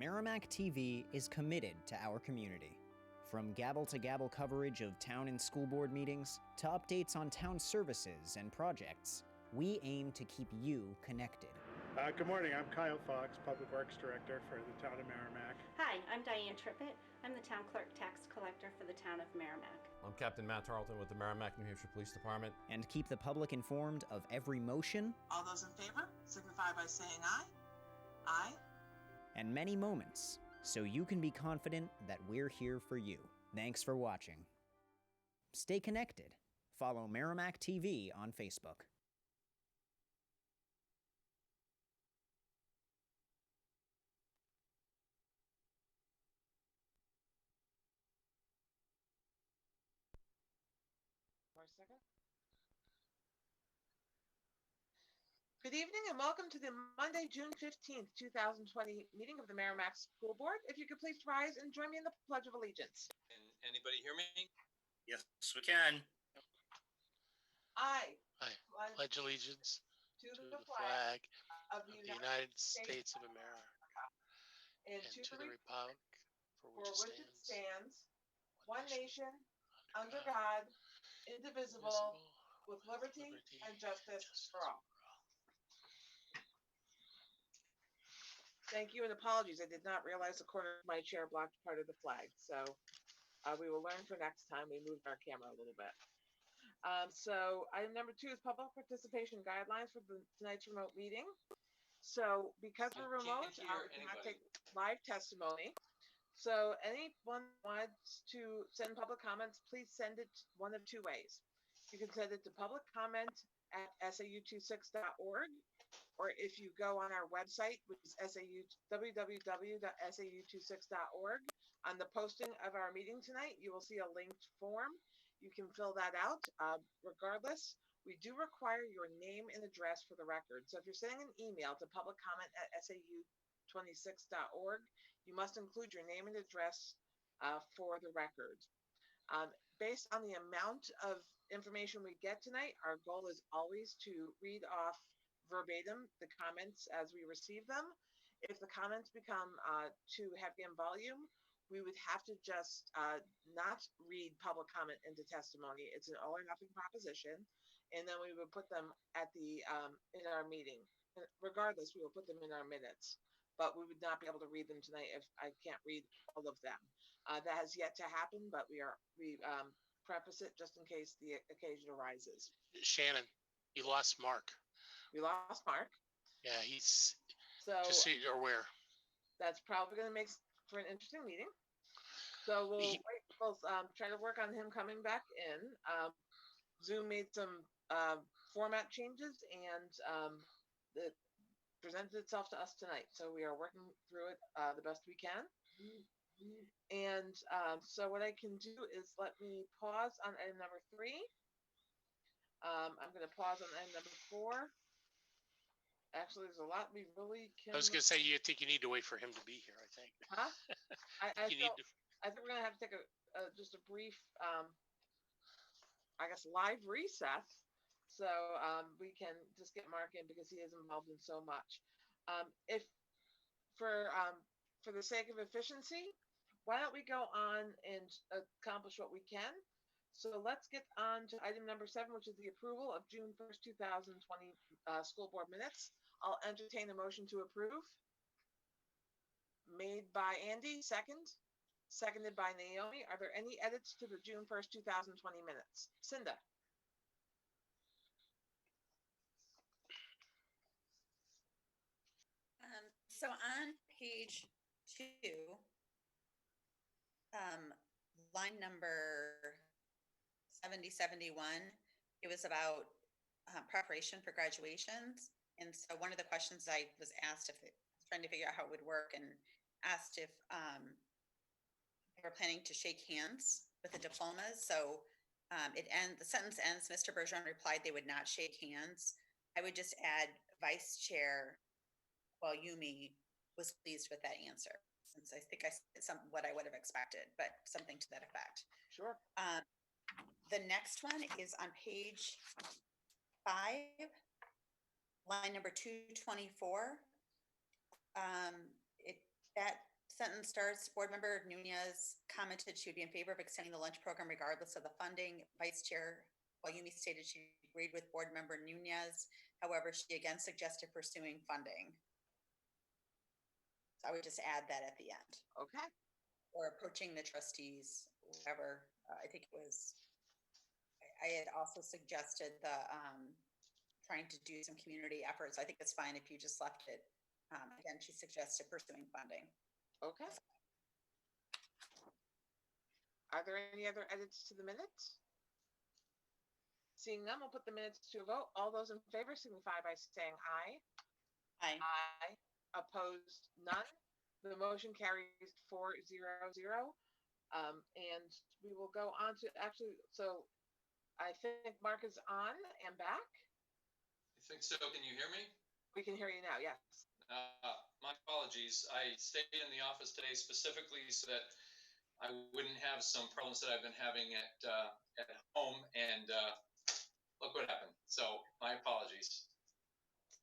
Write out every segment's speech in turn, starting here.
Merrimack TV is committed to our community. From gavel-to-gavel coverage of town and school board meetings to updates on town services and projects, we aim to keep you connected. Good morning, I'm Kyle Fox, Public Works Director for the town of Merrimack. Hi, I'm Diane Trippett. I'm the town clerk tax collector for the town of Merrimack. I'm Captain Matt Tarleton with the Merrimack, New Hampshire Police Department. And keep the public informed of every motion. All those in favor signify by saying aye. Aye. And many moments, so you can be confident that we're here for you. Thanks for watching. Stay connected. Follow Merrimack TV on Facebook. Good evening and welcome to the Monday, June 15th, 2020 meeting of the Merrimack School Board. If you could please rise and join me in the Pledge of Allegiance. Can anybody hear me? Yes, we can. I pledge allegiance to to the the flag flag of of the United States of America and and to the republic for for which which it it stands, one nation, under God, indivisible, indivisible, with liberty and justice for all. Thank you and apologies. I did not realize the corner of my chair blocked part of the flag. So we will learn for next time. We moved our camera a little bit. So item number 2 is public participation guidelines for tonight's remote meeting. So because we're remote, we cannot take live testimony. So anyone wants to send public comments, please send it one of 2 ways. You can send it to public comment at sau26.org, or if you go on our website, which is www.sau26.org, on the posting of our meeting tonight, you will see a linked form. You can fill that out. Regardless, we do require your name and address for the record. So if you're sending an email to public comment at sau26.org, you must include your name and address for the record. Based on the amount of information we get tonight, our goal is always to read off verbatim the comments as we receive them. If the comments become too heavy in volume, we would have to just not read public comment into testimony. It's an all or nothing proposition, and then we would put them at the in our meeting. Regardless, we will put them in our minutes, but we would not be able to read them tonight if I can't read all of them. That has yet to happen, but we preface it just in case the occasion arises. Shannon, you lost Mark. We lost Mark. Yeah, he's So just so you're aware. that's probably going to make for an interesting meeting. So we'll try to work on him coming back in. Zoom made some format changes and it presented itself to us tonight. So we are working through it the best we can. And so what I can do is let me pause on item number 3. I'm going to pause on item number 4. Actually, there's a lot we really can. I was going to say, you think you need to wait for him to be here, I think. Huh? I You think need to. we're going to have to take just a brief, I guess, live recess. So we can just get Mark in because he is involved in so much. If for the sake of efficiency, why don't we go on and accomplish what we can? So let's get on to item number 7, which is the approval of June 1st, 2020 school board minutes. I'll entertain a motion to approve. Made by Andy, seconded by Naomi. Are there any edits to the June 1st, 2020 minutes? Cinda. So on page 2, line number 7071, it was about preparation for graduations. And so one of the questions I was asked trying to figure out how it would work, and asked if they were planning to shake hands with the diplomas. So the sentence ends, Mr. Bergeron replied they would not shake hands. I would just add Vice Chair Yumi was pleased with that answer, since I think I said what I would have expected, but something to that effect. Sure. The next one is on page 5, line number 224. That Sentence starts, Board Member Nunez commented she would be in favor of extending the lunch program regardless of the funding. Vice Chair Wayoumi stated she agreed with Board Member Nunez. However, she again suggested pursuing funding. So I would just add that at the end. Okay. Or approaching the trustees, whatever. I think it was, I had also suggested the trying to do some community efforts. I think it's fine if you just left it. Again, she suggested pursuing funding. Okay. Are there any other edits to the minutes? Seeing none, we'll put the minutes to a vote. All those in favor signify by saying aye. Aye. Aye. Opposed, none. The motion carries 4-0-0. And we will go on to so I think Mark is on and back. I think so. Can you hear me? We can hear you now, yes. My apologies. I stayed in the office today specifically so that I wouldn't have some problems that I've been having at home, and look what happened. So my apologies.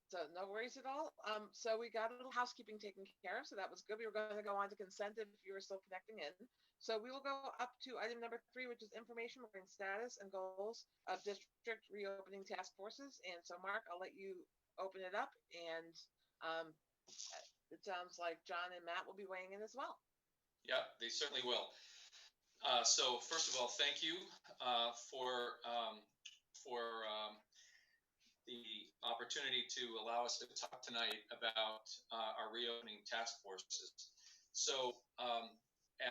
So no worries at all. So we got a little housekeeping taken care of, so that was good. We were going to go on to consent if you were still connecting in. So we will go up to item number 3, which is information regarding status and goals of district reopening task forces. And so Mark, I'll let you open it up, and it sounds like John and Matt will be weighing in as well. Yeah, they certainly will. So first of all, thank you for the opportunity to allow us to talk tonight about our reopening task forces. So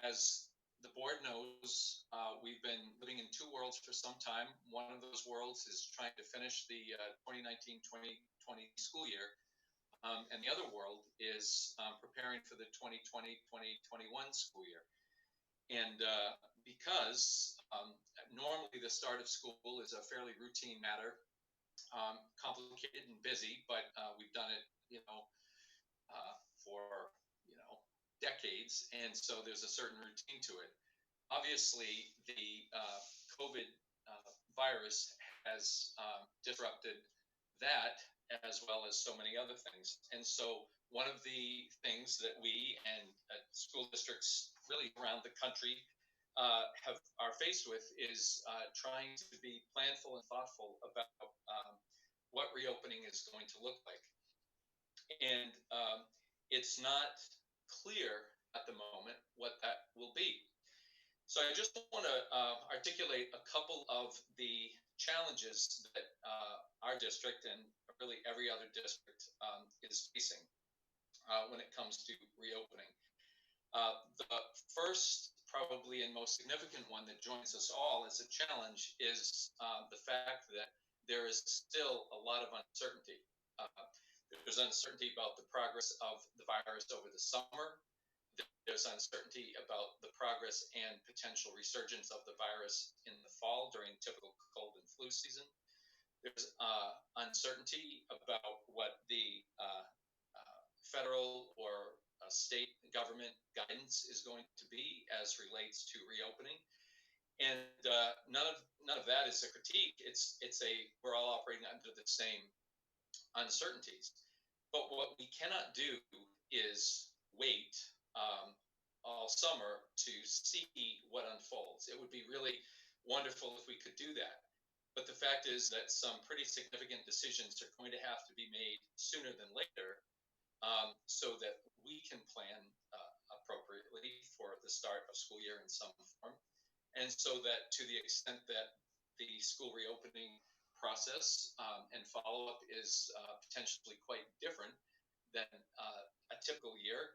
as the board knows, we've been living in two worlds for some time. One of those worlds is trying to finish the 2019-2020 school year. And the other world is preparing for the 2020-2021 school year. And because normally the start of school is a fairly routine matter, complicated and busy, but we've done it, for, decades. And so there's a certain routine to it. Obviously, the COVID virus has disrupted that, as well as so many other things. And so one of the things that we and school districts really around the country are faced with is trying to be planful and thoughtful about what reopening is going to look like. And it's not clear at the moment what that will be. So I just want to articulate a couple of the challenges that our district and really every other district is facing when it comes to reopening. The first, probably and most significant one that joins us all as a challenge is the fact that there is still a lot of uncertainty. There's uncertainty about the progress of the virus over the summer. There's uncertainty about the progress and potential resurgence of the virus in the fall during typical cold and flu season. There's uncertainty about what the federal or state government guidance is going to be as relates to reopening. And none of that is a critique. We're all operating under the same uncertainties. But what we cannot do is wait all summer to see what unfolds. It would be really wonderful if we could do that. But the fact is that some pretty significant decisions are going to have to be made sooner than later, so that we can plan appropriately for the start of school year in some form. And so that to the extent that the school reopening process and follow-up is potentially quite different than a typical year,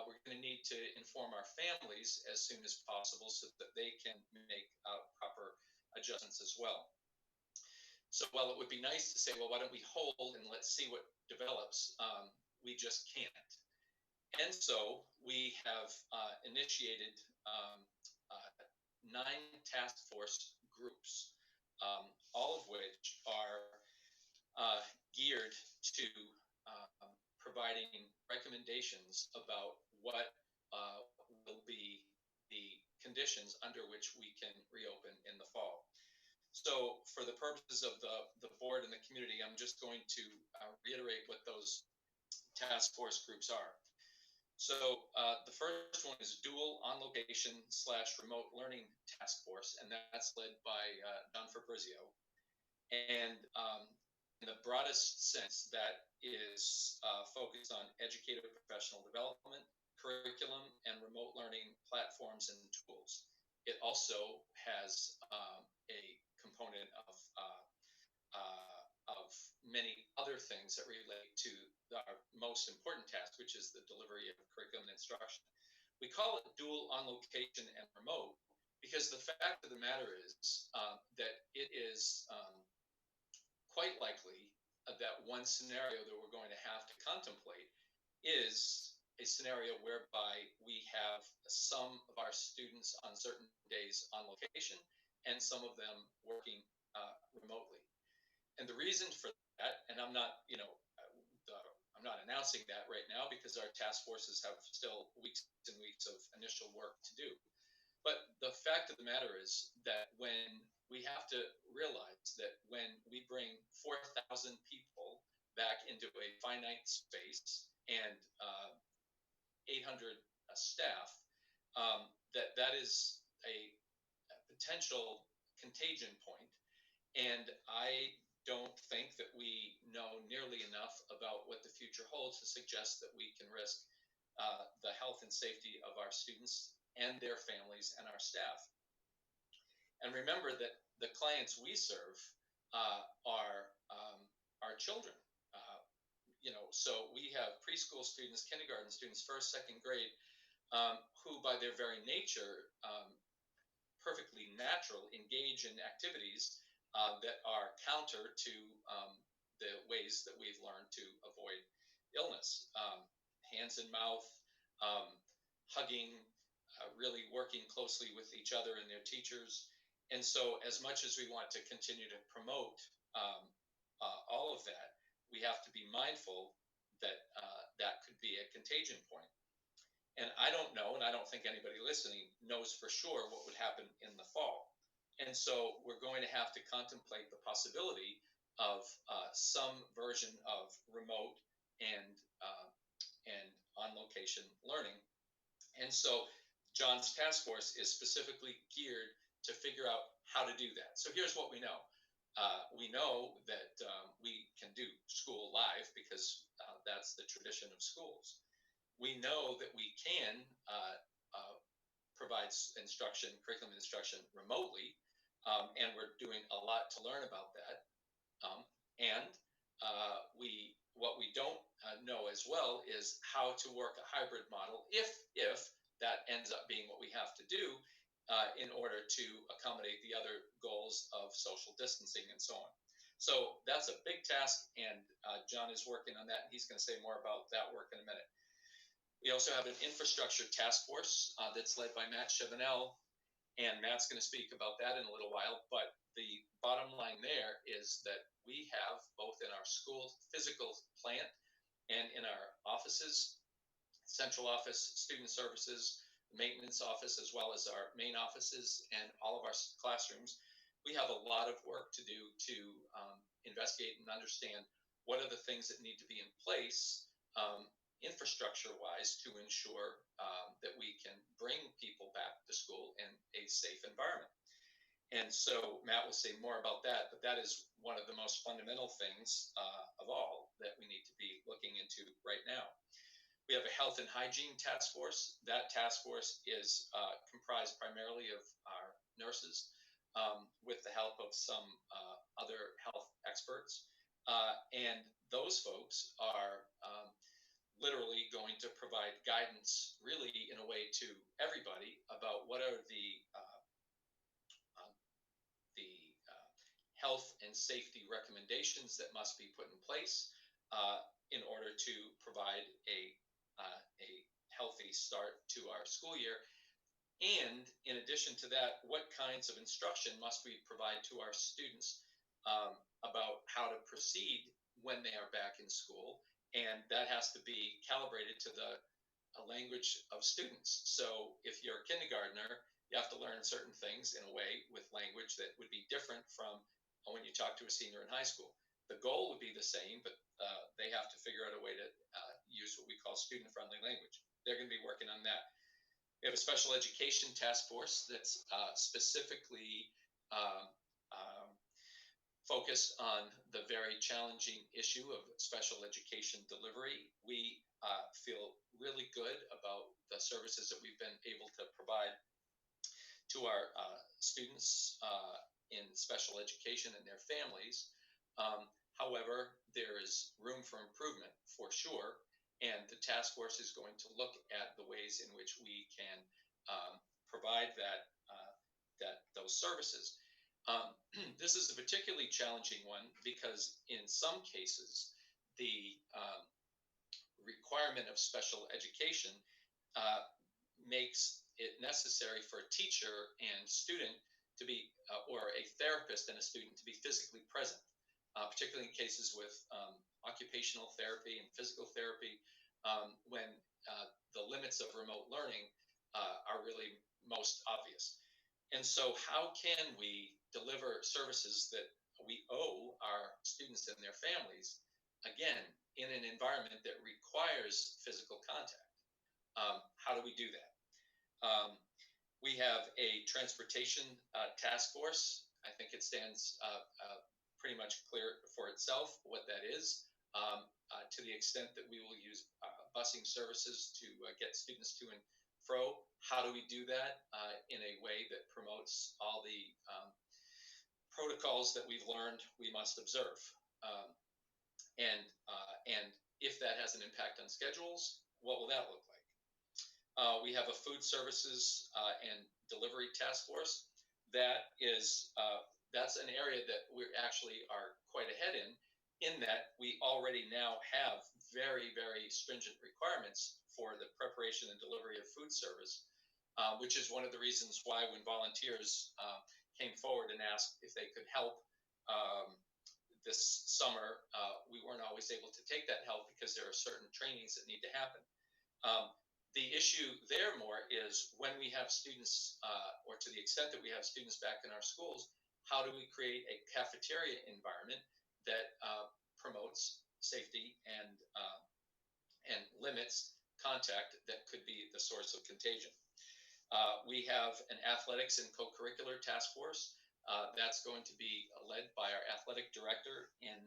we're going to need to inform our families as soon as possible so that they can make proper adjustments as well. So while it would be nice to say, well, why don't we hold and let's see what develops, we just can't. And so we have initiated 9 task force groups, all of which are geared to providing recommendations about what will be the conditions under which we can reopen in the fall. So for the purposes of the board and the community, I'm just going to reiterate what those task force groups are. So the first one is dual on-location / remote learning task force, and that's led by Don Fabrizio. And in the broadest sense, that is focused on educator professional development, curriculum, and remote learning platforms and tools. It also has a component of many other things that relate to our most important task, which is the delivery of curriculum and instruction. We call it dual on location and remote because the fact of the matter is that it is quite likely that one scenario that we're going to have to contemplate is a scenario whereby we have some of our students on certain days on location and some of them working remotely. And the reason for that, and I'm not announcing that right now because our task forces have still weeks and weeks of initial work to do. But the fact of the matter is that when we have to realize that when we bring 4,000 people back into a finite space and 800 staff, that is a potential contagion point. And I don't think that we know nearly enough about what the future holds to suggest that we can risk the health and safety of our students and their families and our staff. And remember that the clients we serve are children. So we have preschool students, kindergarten students, first, second grade, who by their very nature, perfectly natural, engage in activities that are counter to the ways that we've learned to avoid illness. Hands and mouth, hugging, really working closely with each other and their teachers. And so as much as we want to continue to promote all of that, we have to be mindful that that could be a contagion point. And I don't know, and I don't think anybody listening knows for sure what would happen in the fall. And so we're going to have to contemplate the possibility of some version of remote and on-location learning. And so John's task force is specifically geared to figure out how to do that. So here's what we know. We know that we can do school live because that's the tradition of schools. We know that we can provide instruction, curriculum instruction remotely, and we're doing a lot to learn about that. What we don't know as well is how to work a hybrid model if that ends up being what we have to do in order to accommodate the other goals of social distancing and so on. So that's a big task, and John is working on that, and he's going to say more about that work in a minute. We also have an infrastructure task force that's led by Matt Chevenel, and Matt's going to speak about that in a little while. But the bottom line there is that we have, both in our school physical plant and in our offices, central office, student services, maintenance office, as well as our main offices and all of our classrooms, we have a lot of work to do to investigate and understand what are the things that need to be in place infrastructure-wise to ensure that we can bring people back to school in a safe environment. And so Matt will say more about that, but that is one of the most fundamental things of all that we need to be looking into right now. We have a health and hygiene task force. That task force is comprised primarily of our nurses with the help of some other health experts. And those folks are literally going to provide guidance really in a way to everybody about what are the health and safety recommendations that must be put in place in order to provide a healthy start to our school year. And in addition to that, what kinds of instruction must we provide to our students about how to proceed when they are back in school? And that has to be calibrated to the language of students. So if you're a kindergartner, you have to learn certain things in a way with language that would be different from when you talk to a senior in high school. The goal would be the same, but they have to figure out a way to use what we call student-friendly language. they're going to be working on that. We have a special education task force that's specifically um, um, focused on the very challenging issue of special education delivery. We feel really good about the services that we've been able to provide to our students in special education and their families. However, there is room for improvement for sure, and the task force is going to look at the ways in which we can provide those services. This is a particularly challenging one because in some cases, the requirement of special education makes it necessary for a teacher and student to be, or a therapist and a student to be physically present, particularly in cases with occupational therapy and physical therapy, when the limits of remote learning are really most obvious. And so how can we deliver services that we owe our students and their families, again, in an environment that requires physical contact? How do we do that? We have a transportation task force. I think it stands pretty much clear for itself what that is, to the extent that we will use busing services to get students to and fro. How do we do that in a way that promotes all the protocols that we've learned we must observe? And if that has an impact on schedules, what will that look like? We have a food services and delivery task force. That's an area that we actually are quite ahead in that we already now have very, very stringent requirements for the preparation and delivery of food service, which is one of the reasons why when volunteers came forward and asked if they could help this summer, we weren't always able to take that help because there are certain trainings that need to happen. The issue there more is when we have students, or to the extent that we have students back in our schools, how do we create a cafeteria environment that promotes safety and limits contact that could be the source of contagion? We have an athletics and co-curricular task force. That's going to be led by our athletic director in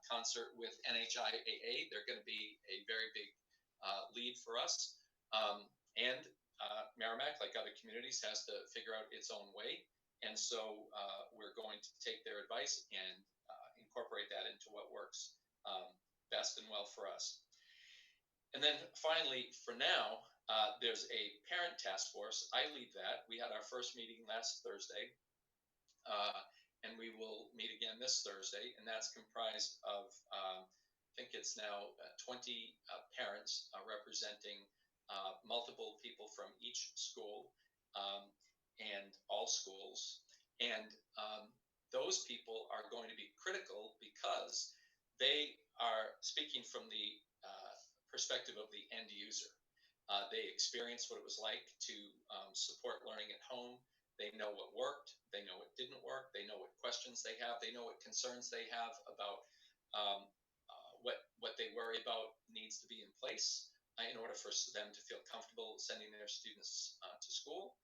concert with NHIAA. They're going to be a very big lead for us. And Merrimack, like other communities, has to figure out its own way. And so we're going to take their advice and incorporate that into what works best and well for us. And then finally, for now, there's a parent task force. I lead that. We had our first meeting last Thursday, and we will meet again this Thursday. And that's comprised of, I think it's now 20 parents representing multiple people from each school and all schools. And those people are going to be critical because they are speaking from the perspective of the end user. They experienced what it was like to support learning at home. They know what worked. They know what didn't work. They know what questions they have. They know what concerns they have about what they worry about needs to be in place in order for them to feel comfortable sending their students to school.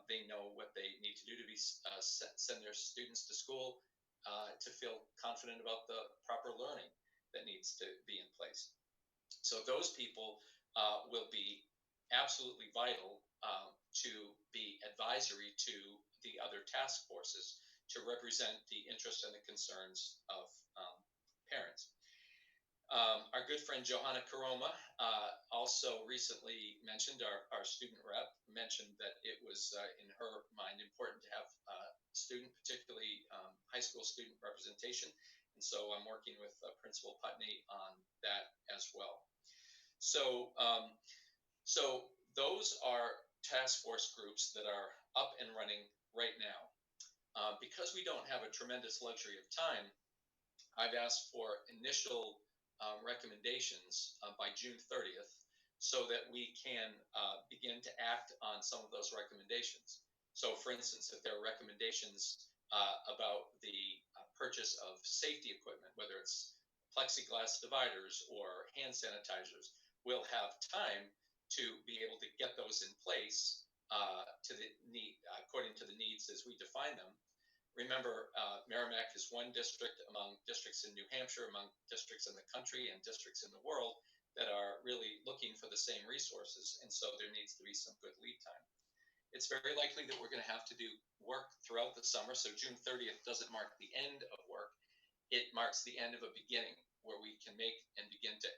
They know what they need to do to send their students to school to feel confident about the proper learning that needs to be in place. So those people will be absolutely vital to be advisory to the other task forces to represent the interests and the concerns of parents. Our good friend Johanna Karoma also recently mentioned, our student rep mentioned that it was in her mind important to have student, particularly high school student representation. And so I'm working with Principal Putney on that as well. So, so those are task force groups that are up and running right now. Because we don't have a tremendous luxury of time, I've asked for initial recommendations by June 30th so that we can begin to act on some of those recommendations. So for instance, if there are recommendations about the purchase of safety equipment, whether it's plexiglass dividers or hand sanitizers, we'll have time to be able to get those in place to the need according to the needs as we define them. Remember, Merrimack is one district among districts in New Hampshire, among districts in the country, and districts in the world that are really looking for the same resources, and so there needs to be some good lead time. It's very likely that we're going to have to do work throughout the summer, so June 30th doesn't mark the end of work. It marks the end of a beginning where we can make and begin to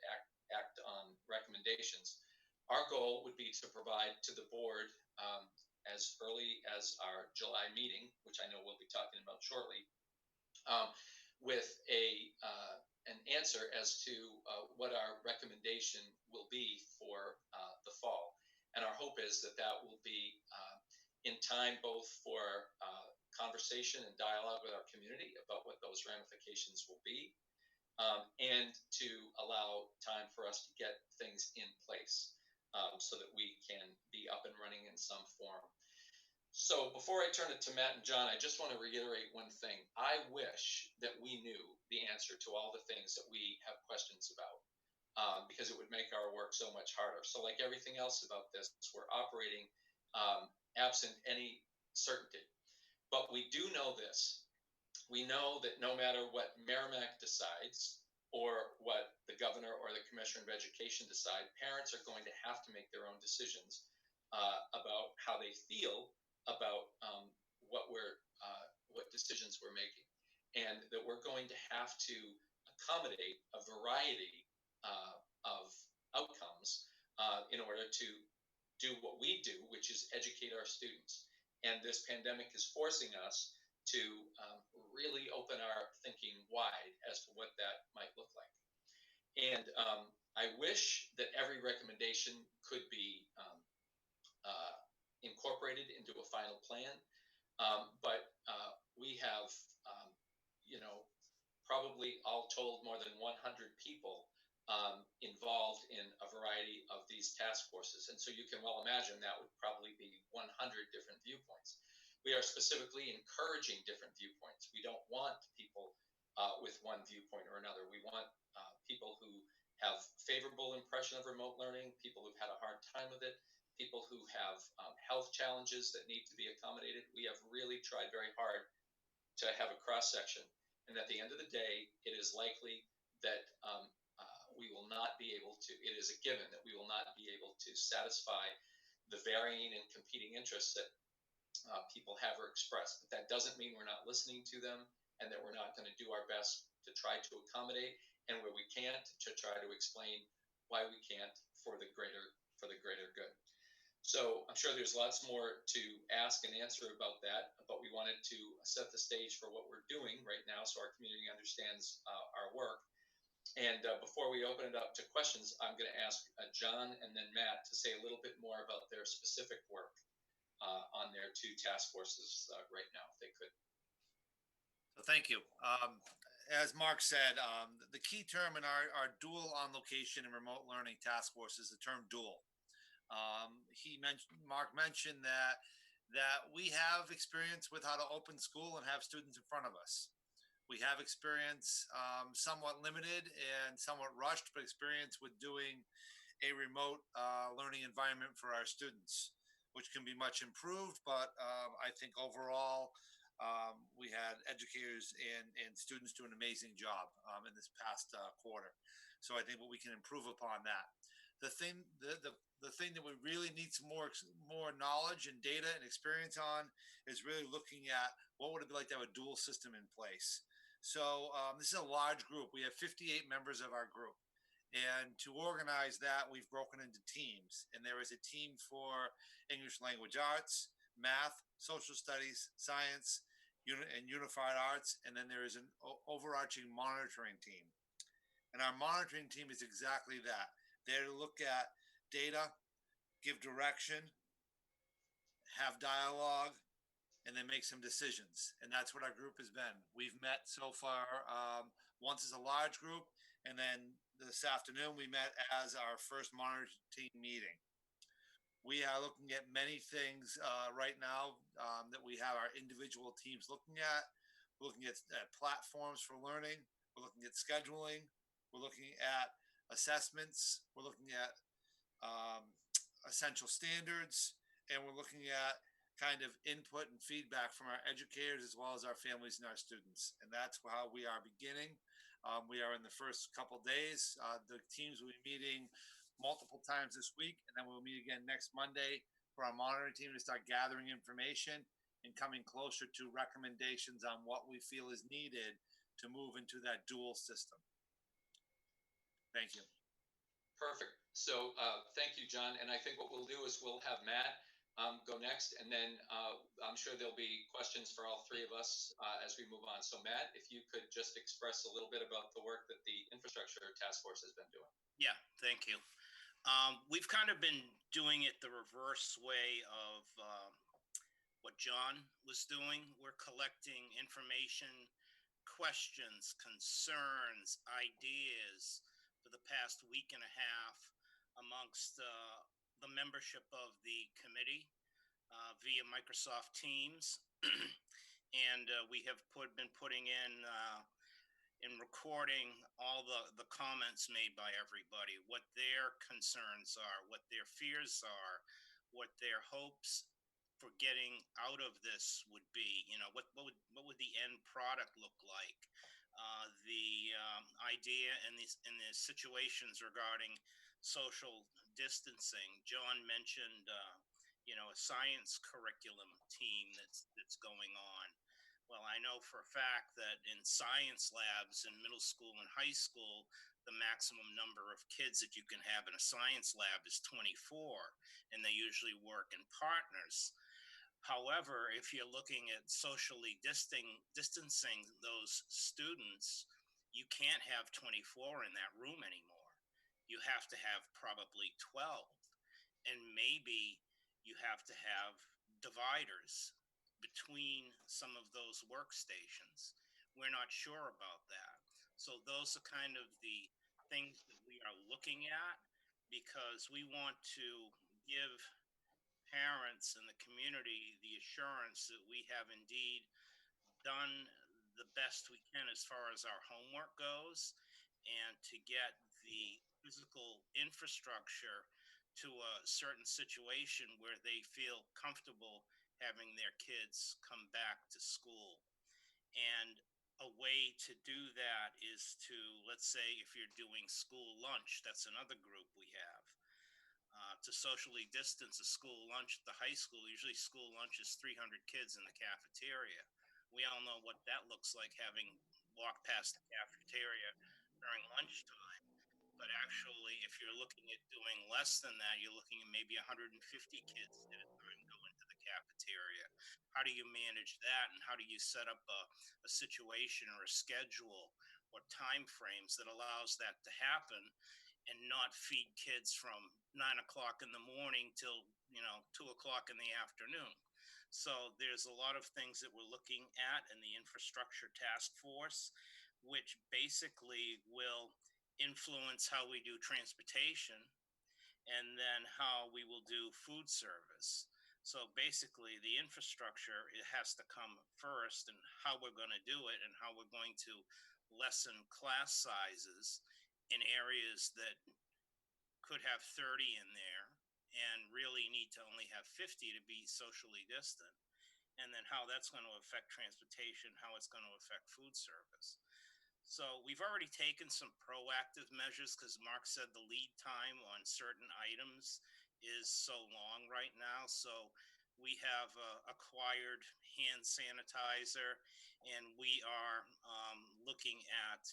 act on recommendations. Our goal would be to provide to the board as early as our July meeting, which I know we'll be talking about shortly, with an answer as to what our recommendation will be for the fall. And our hope is that that will be in time both for conversation and dialogue with our community about what those ramifications will be, and to allow time for us to get things in place so that we can be up and running in some form. So before I turn it to Matt and John, I just want to reiterate one thing. I wish that we knew the answer to all the things that we have questions about, because it would make our work so much harder. So like everything else about this, we're operating absent any certainty. But we do know this. We know that no matter what Merrimack decides or what the governor or the commissioner of education decide, parents are going to have to make their own decisions about how they feel about what decisions we're making, and that we're going to have to accommodate a variety of outcomes in order to do what we do, which is educate our students. And this pandemic is forcing us to really open our thinking wide as to what that might look like. And I wish that every recommendation could be incorporated into a final plan, but we have, probably all told more than 100 people involved in a variety of these task forces. And so you can well imagine that would probably be 100 different viewpoints. We are specifically encouraging different viewpoints. We don't want people with one viewpoint or another. We want people who have favorable impression of remote learning, people who've had a hard time with it, people who have health challenges that need to be accommodated. We have really tried very hard to have a cross section. And at the end of the day, it is likely that we will not be able to, it is a given that we will not be able to satisfy the varying and competing interests that people have or expressed. But that doesn't mean we're not listening to them and that we're not going to do our best to try to accommodate, and where we can't, to try to explain why we can't for the greater good. So I'm sure there's lots more to ask and answer about that, but we wanted to set the stage for what we're doing right now so our community understands our work. And before we open it up to questions, I'm going to ask John and then Matt to say a little bit more about their specific work on their two task forces right now, if they could. So thank you. As Mark said, the key term in our dual on location and remote learning task force is the term dual. Mark mentioned that we have experience with how to open school and have students in front of us. We have experience, somewhat limited and somewhat rushed, but experience with doing a remote learning environment for our students, which can be much improved. But I think overall, we had educators and students do an amazing job in this past quarter. So I think we can improve upon that. The thing that we really need some more knowledge and data and experience on is really looking at what would it be like to have a dual system in place. So this is a large group. We have 58 members of our group. And to organize that, we've broken into teams. And there is a team for English language arts, math, social studies, science, and unified arts. And then there is an overarching monitoring team. And our monitoring team is exactly that. They're to look at data, give direction, have dialogue, and then make some decisions. And that's what our group has been. We've met so far once as a large group, and then this afternoon we met as our first monitoring team meeting. We are looking at many things right now that we have our individual teams looking at. We're looking at platforms for learning. We're looking at scheduling. We're looking at assessments. We're looking at essential standards, and we're looking at kind of input and feedback from our educators as well as our families and our students. And that's how we are beginning. We are in the first couple days. The teams will be meeting multiple times this week, and then we'll meet again next Monday for our monitoring team to start gathering information and coming closer to recommendations on what we feel is needed to move into that dual system. Thank you. Perfect. So thank you, John. And I think what we'll do is we'll have Matt go next, and then I'm sure there'll be questions for all three of us as we move on. So Matt, if you could just express a little bit about the work that the Infrastructure Task Force has been doing. Yeah, thank you. We've kind of been doing it the reverse way of what John was doing. We're collecting information, questions, concerns, ideas for the past week and a half amongst the membership of the committee via Microsoft Teams. And we have been putting in recording all the comments made by everybody, what their concerns are, what their fears are, what their hopes for getting out of this would be. You know, what would the end product look like? The idea and the situations regarding social distancing. John mentioned, you know, a science curriculum team that's going on. Well, I know for a fact that in science labs in middle school and high school, the maximum number of kids that you can have in a science lab is 24, and they usually work in partners. However, if you're looking at socially distancing those students, you can't have 24 in that room anymore. You have to have probably 12, and maybe you have to have dividers between some of those workstations. We're not sure about that. So those are kind of the things that we are looking at, because we want to give parents and the community the assurance that we have indeed done the best we can as far as our homework goes, and to get the physical infrastructure to a certain situation where they feel comfortable having their kids come back to school. And a way to do that is to, let's say, if you're doing school lunch, that's another group we have. To socially distance a school lunch at the high school, usually school lunch is 300 kids in the cafeteria. We all know what that looks like, having walked past the cafeteria during lunchtime. But actually, if you're looking at doing less than that, you're looking at maybe 150 kids at a time go into the cafeteria. How do you manage that? And how do you set up a situation or a schedule or time frames that allows that to happen, and not feed kids from 9 o'clock in the morning till 2 o'clock in the afternoon? So there's a lot of things that we're looking at in the Infrastructure Task Force, which basically will influence how we do transportation, and then how we will do food service. So basically, the infrastructure, it has to come first, and how we're going to do it, and how we're going to lessen class sizes in areas that could have 30 in there and really need to only have 50 to be socially distant. And then how that's going to affect transportation, how it's going to affect food service. So we've already taken some proactive measures, because Mark said the lead time on certain items is so long right now. So we have acquired hand sanitizer, and we are looking at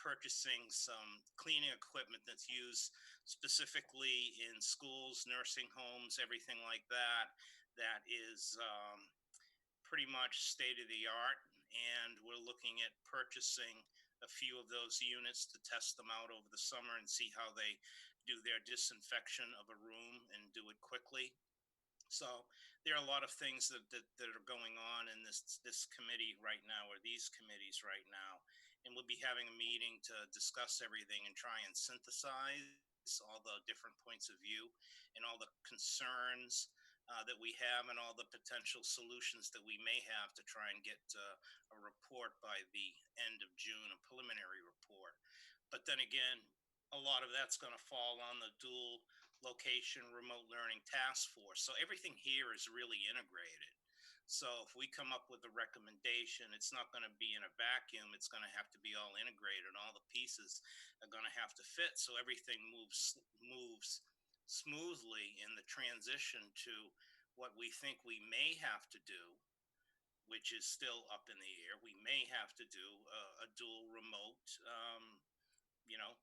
purchasing some cleaning equipment that's used specifically in schools, nursing homes, everything like that, that is pretty much state of the art. And we're looking at purchasing a few of those units to test them out over the summer and see how they do their disinfection of a room and do it quickly. So there are a lot of things that are going on in this committee right now, or these committees right now. And we'll be having a meeting to discuss everything and try and synthesize all the different points of view and all the concerns that we have, and all the potential solutions that we may have to try and get a report by the end of June, a preliminary report. But then again, a lot of that's going to fall on the dual location remote learning task force. So everything here is really integrated. So if we come up with a recommendation, it's not going to be in a vacuum. It's going to have to be all integrated. All the pieces are going to have to fit, so everything moves smoothly in the transition to what we think we may have to do, which is still up in the air. We may have to do a dual remote,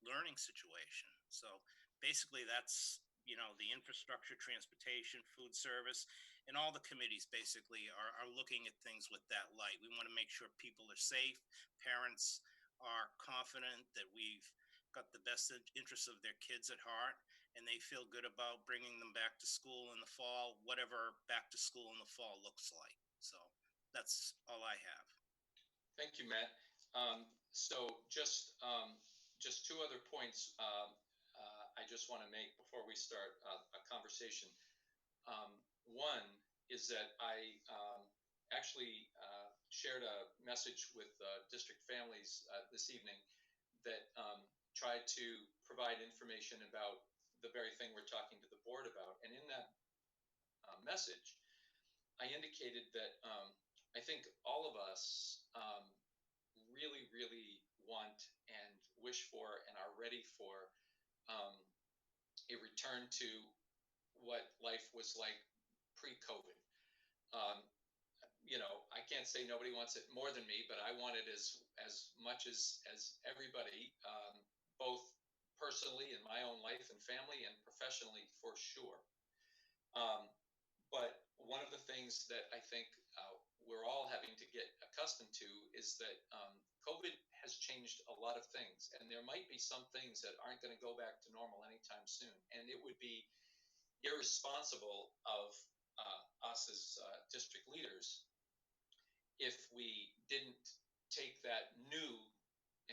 learning situation. So basically, that's the infrastructure, transportation, food service, and all the committees basically are looking at things with that light. We want to make sure people are safe, parents are confident that we've got the best interests of their kids at heart, and they feel good about bringing them back to school in the fall, whatever back to school in the fall looks like. So that's all I have. Thank you, Matt. So just two other points I just want to make before we start a conversation. One is that I actually shared a message with district families this evening that tried to provide information about the very thing we're talking to the board about. And in that message, I indicated that I think all of us really, really want and wish for and are ready for a return to what life was like pre-COVID. Um, I can't say nobody wants it more than me, but I want it as much as everybody, both personally in my own life and family, and professionally for sure. Um, but one of the things that I think we're all having to get accustomed to is that COVID has changed a lot of things, and there might be some things that aren't going to go back to normal anytime soon. And it would be irresponsible of us as district leaders if we didn't take that new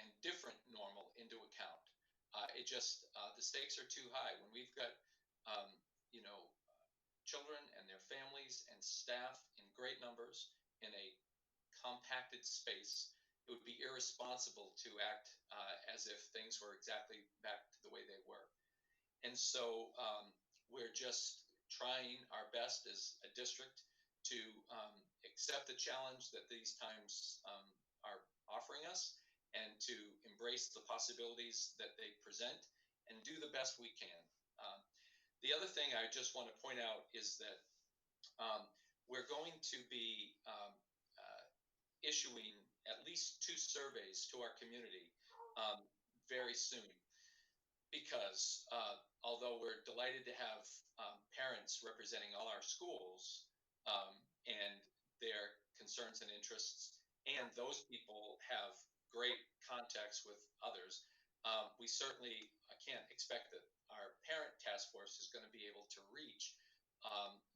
and different normal into account. The stakes are too high. When we've got, um, children and their families and staff in great numbers in a compacted space, it would be irresponsible to act as if things were exactly back to the way they were. And so we're just trying our best as a district to accept the challenge that these times are offering us, and to embrace the possibilities that they present and do the best we can. The other thing I just want to point out is that we're going to be issuing at least 2 surveys to our community very soon, because although we're delighted to have parents representing all our schools and their concerns and interests, and those people have great contacts with others, we certainly can't expect that our parent task force is going to be able to reach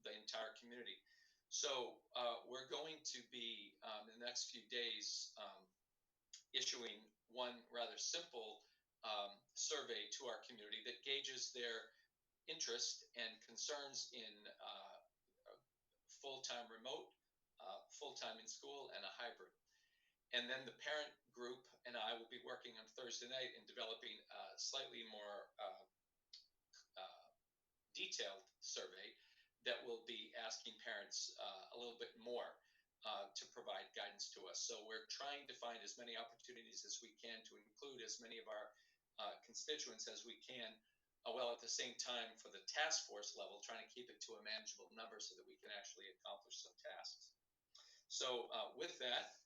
the entire community. So we're going to be in the next few days issuing one rather simple survey to our community that gauges their interest and concerns in full-time remote, full-time in school, and a hybrid. And then the parent group and I will be working on Thursday night in developing a slightly more detailed survey that will be asking parents a little bit more to provide guidance to us. So we're trying to find as many opportunities as we can to include as many of our constituents as we can, while at the same time for the task force level, trying to keep it to a manageable number so that we can actually accomplish some tasks. So with that,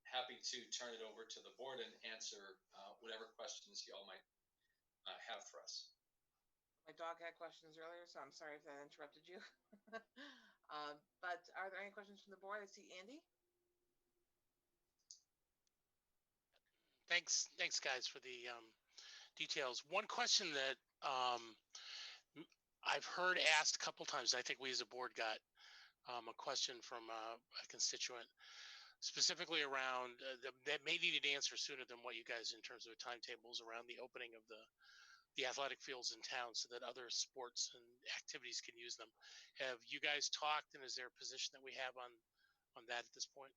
happy to turn it over to the board and answer whatever questions y'all might have for us. My dog had questions earlier, so I'm sorry if that interrupted you. But are there any questions from the board? I see Andy. Thanks, guys, for the details. One question that I've heard asked a couple times, I think we as a board got a question from a constituent specifically around that may need an answer sooner than what you guys in terms of timetables around the opening of the athletic fields in town so that other sports and activities can use them. Have you guys talked, and is there a position that we have on that at this point?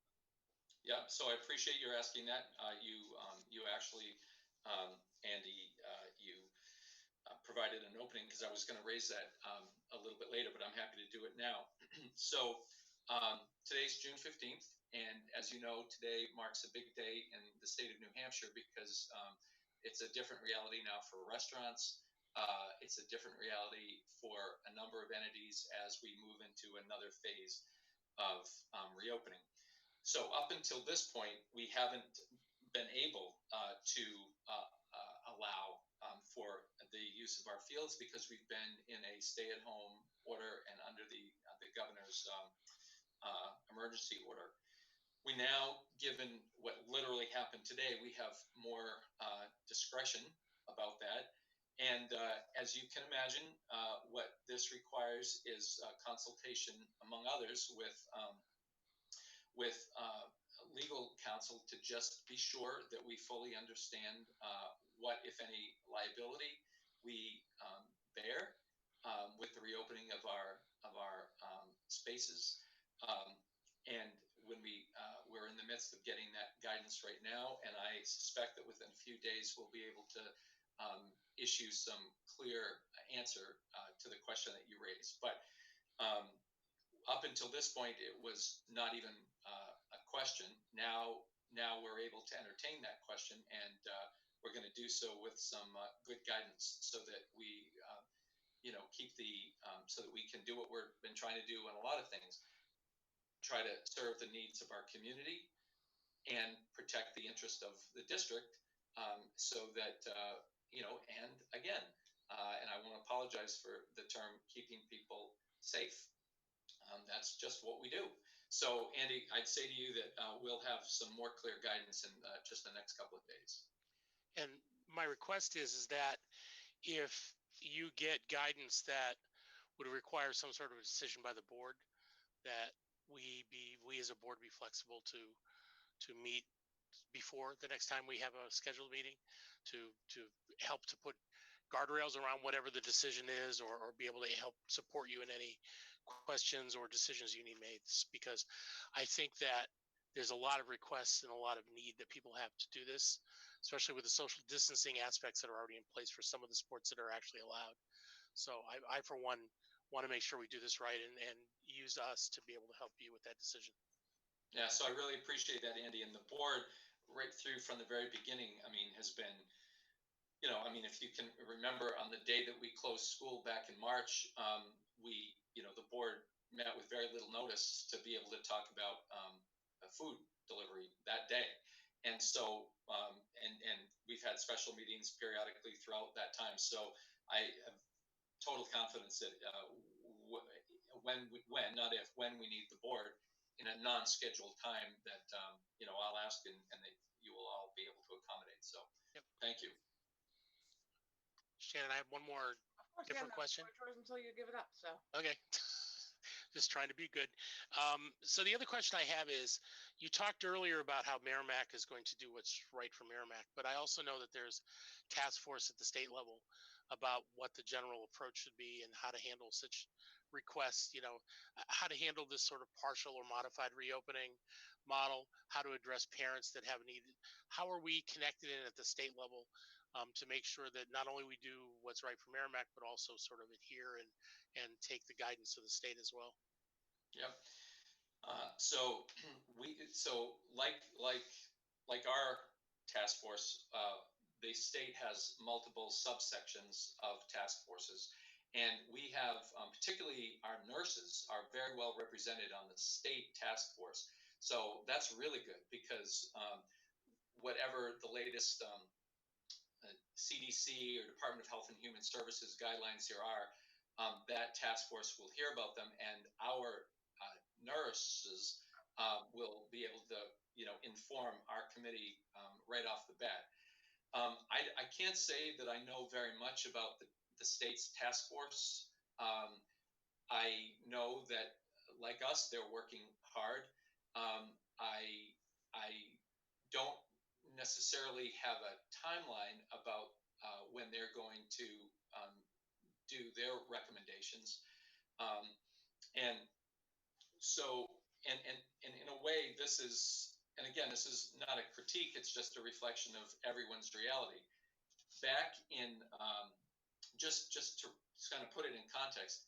Yeah, so I appreciate your asking that. You actually, Andy, you provided an opening because I was going to raise that a little bit later, but I'm happy to do it now. So today's June 15th, and as you know, today marks a big day in the state of New Hampshire because it's a different reality now for restaurants. It's a different reality for a number of entities as we move into another phase of reopening. So up until this point, we haven't been able to allow for the use of our fields because we've been in a stay-at-home order and under the governor's emergency order. We now, given what literally happened today, we have more discretion about that. And as you can imagine, what this requires is consultation, among others, with legal counsel to just be sure that we fully understand what, if any, liability we bear with the reopening of our spaces. And when we're in the midst of getting that guidance right now, and I suspect that within a few days we'll be able to issue some clear answer to the question that you raised. But up until this point, it was not even a question. Now we're able to entertain that question, and we're going to do so with some good guidance, so that we, keep so that we can do what we've been trying to do in a lot of things. Try to serve the needs of our community and protect the interest of the district, so that and again, and I won't apologize for the term keeping people safe. That's just what we do. So, Andy, I'd say to you that we'll have some more clear guidance in just the next couple of days. And my request is that if you get guidance that would require some sort of a decision by the board, that we as a board be flexible to meet before the next time we have a scheduled meeting to help to put guardrails around whatever the decision is, or be able to help support you in any questions or decisions you need made, because I think that there's a lot of requests and a lot of need that people have to do this, especially with the social distancing aspects that are already in place for some of the sports that are actually allowed. So I for one, want to make sure we do this right and use us to be able to help you with that decision. Yeah, so I really appreciate that, Andy. And the board, right through from the very beginning, has been, if you can remember, on the day that we closed school back in March, the board met with very little notice to be able to talk about food delivery that day. And so, and we've had special meetings periodically throughout that time. So I have total confidence that when we need the board in a non-scheduled time, that I'll ask and that you will all be able to accommodate. So, yep. Thank you. Shannon, I have one more different question. Until you give it up. So okay. Just trying to be good. So the other question I have is, you talked earlier about how Merrimack is going to do what's right for Merrimack, but I also know that there's task force at the state level about what the general approach should be and how to handle such requests, how to handle this sort of partial or modified reopening model, how to address parents that have needed. How are we connected in at the state level to make sure that not only we do what's right for Merrimack, but also sort of adhere and take the guidance of the state as well? Yep. So like our task force, the state has multiple subsections of task forces, and we have particularly our nurses are very well represented on the state task force. So that's really good because whatever the latest CDC or Department of Health and Human Services guidelines there are, that task force will hear about them, and our nurses will be able to, inform our committee right off the bat. I can't say that I know very much about the state's task force. I know that, like us, they're working hard. I don't necessarily have a timeline about when they're going to do their recommendations, and so and in a way, this is not a critique; it's just a reflection of everyone's reality. Back in just to kind of put it in context,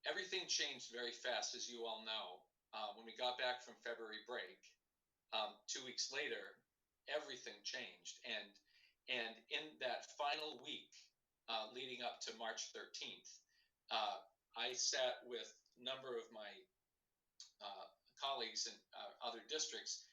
everything changed very fast, as you all know. When we got back from February break, 2 weeks later, everything changed, and in that final week leading up to March 13th, I sat with a number of my colleagues in other districts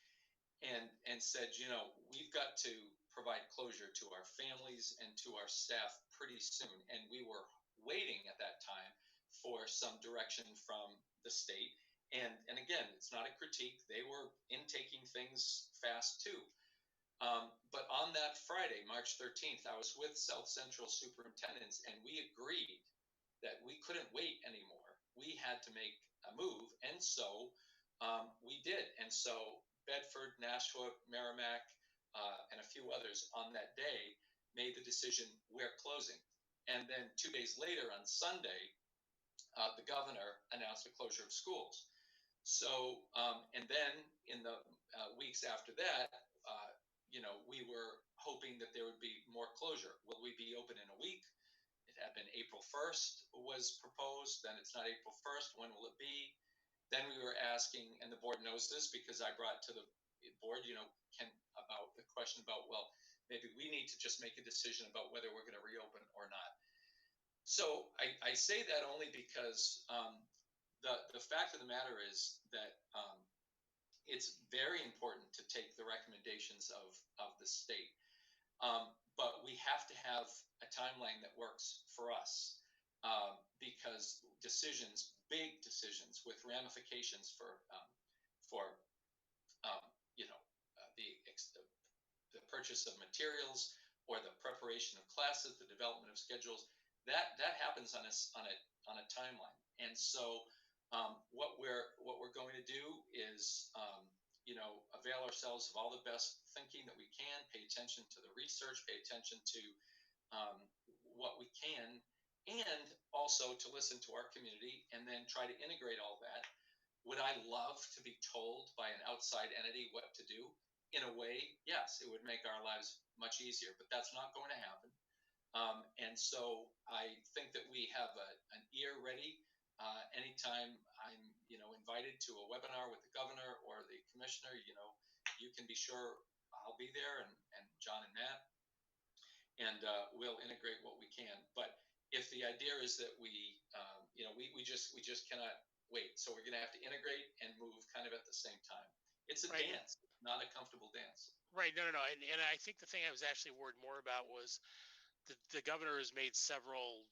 and said, you know, we've got to provide closure to our families and to our staff pretty soon. And we were waiting at that time for some direction from the state. And again, it's not a critique. They were intaking things fast too. But on that Friday, March 13th, I was with South Central superintendents, and we agreed that we couldn't wait anymore. We had to make a move, and so we did. And so Bedford, Nashua, Merrimack, and a few others on that day made the decision, we're closing. And then 2 days later on Sunday, the governor announced the closure of schools. So, and then in the weeks after that, we were hoping that there would be more closure. Will we be open in a week? It had been April 1st was proposed. Then it's not April 1st. When will it be? Then we were asking, and the board knows this because I brought to the board, about the question about, well, maybe we need to just make a decision about whether we're going to reopen or not. So I say that only because the fact of the matter is that it's very important to take the recommendations of the state. But we have to have a timeline that works for us because big decisions with ramifications for the purchase of materials or the preparation of classes, the development of schedules, that happens on a timeline. And so what we're going to do is avail ourselves of all the best thinking that we can, pay attention to the research, pay attention to what we can, and also to listen to our community and then try to integrate all that. Would I love to be told by an outside entity what to do? In a way, yes, it would make our lives much easier, but that's not going to happen. And so I think that we have an ear ready. Anytime I'm, invited to a webinar with the governor or the commissioner, you can be sure I'll be there, and John and Matt, and we'll integrate what we can. But if the idea is that we just cannot wait, so we're going to have to integrate and move kind of at the same time. It's a dance, not a comfortable dance. Right. No. And I think the thing I was actually worried more about was the governor has made several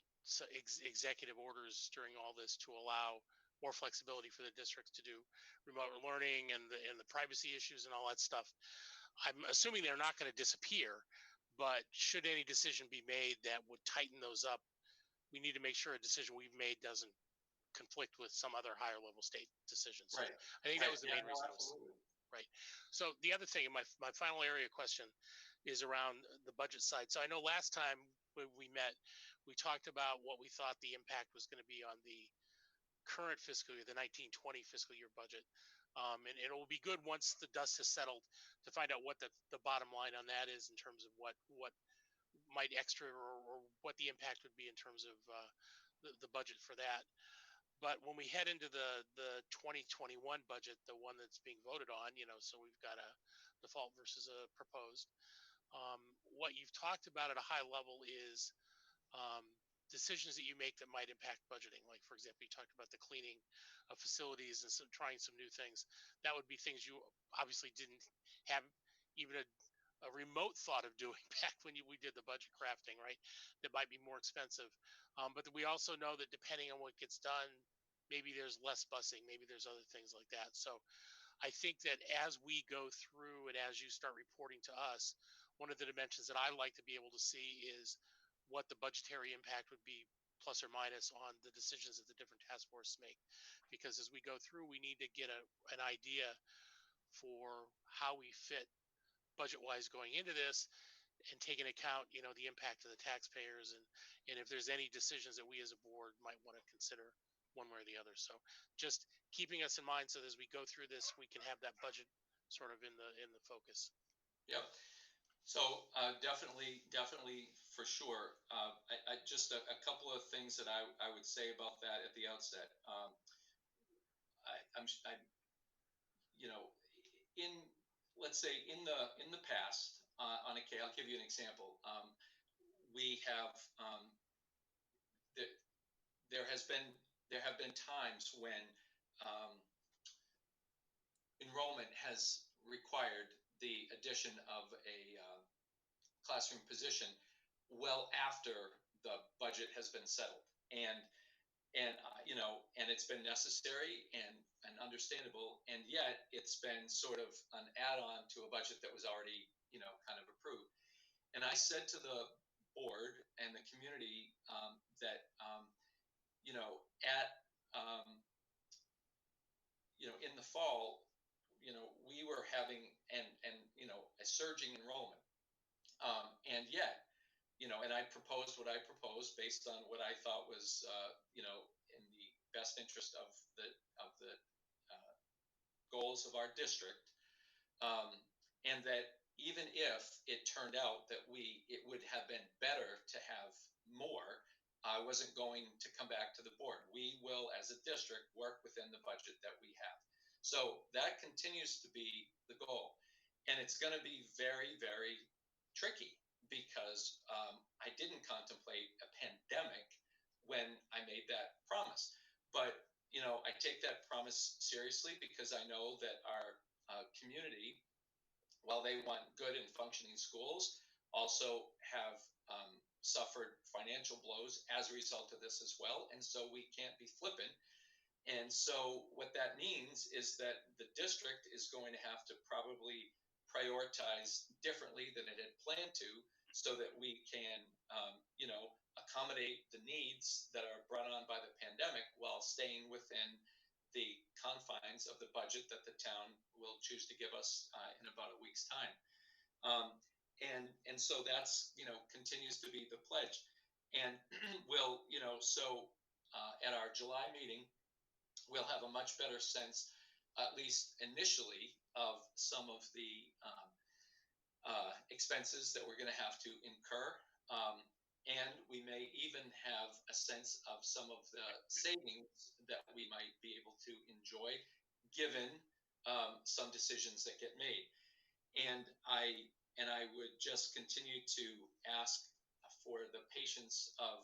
executive orders during all this to allow more flexibility for the districts to do remote learning and the privacy issues and all that stuff. I'm assuming they're not going to disappear, but should any decision be made that would tighten those up, we need to make sure a decision we've made doesn't conflict with some other higher level state decision. So right. I think that was the main reason. Right. So the other thing, my final area question is around the budget side. So I know last time we met, we talked about what we thought the impact was going to be on the current fiscal year, the 1920 fiscal year budget. And it will be good once the dust has settled to find out what the bottom line on that is in terms of what might extra or what the impact would be in terms of the budget for that. But when we head into the 2021 budget, the one that's being voted on, so we've got a default versus a proposed. What you've talked about at a high level is decisions that you make that might impact budgeting. Like, for example, you talked about the cleaning of facilities and trying some new things. That would be things you obviously didn't have even a remote thought of doing back when we did the budget crafting, right? That might be more expensive. But we also know that depending on what gets done, maybe there's less busing, maybe there's other things like that. So I think that as we go through and as you start reporting to us, one of the dimensions that I like to be able to see is what the budgetary impact would be plus or minus on the decisions that the different task forces make. Because as we go through, we need to get an idea for how we fit budget-wise going into this and take into account, the impact of the taxpayers and if there's any decisions that we as a board might want to consider one way or the other. So just keeping us in mind so that as we go through this, we can have that budget sort of in the focus. Yep. So definitely for sure. I just a couple of things that I would say about that at the outset. I you know, in let's say in the past, on a I'll give you an example. We have there, there has been there have been times when um, enrollment has required the addition of a classroom position well after the budget has been settled, and it's been necessary and understandable, and yet it's been sort of an add-on to a budget that was already kind of approved. And I said to the board and the community that at in the fall, we were having and a surging enrollment, and yet and I proposed what I proposed based on what I thought was in the best interest of the uh, goals of our district, um, and that even if it turned out that it would have been better to have more, I wasn't going to come back to the board. We will, as a district, work within the budget that we have. So that continues to be the goal. And it's going to be very, very tricky because I didn't contemplate a pandemic when I made that promise. But, I take that promise seriously because I know that our community, while they want good and functioning schools, also have suffered financial blows as a result of this as well. And so we can't be flippant. And so what that means is that the district is going to have to probably prioritize differently than it had planned to so that we can, accommodate the needs that are brought on by the pandemic while staying within the confines of the budget that the town will choose to give us in about a week's time. And so that's continues to be the pledge. And we'll at our July meeting, we'll have a much better sense, at least initially, of some of the expenses that we're going to have to incur. And we may even have a sense of some of the savings that we might be able to enjoy given some decisions that get made. And I would just continue to ask for the patience of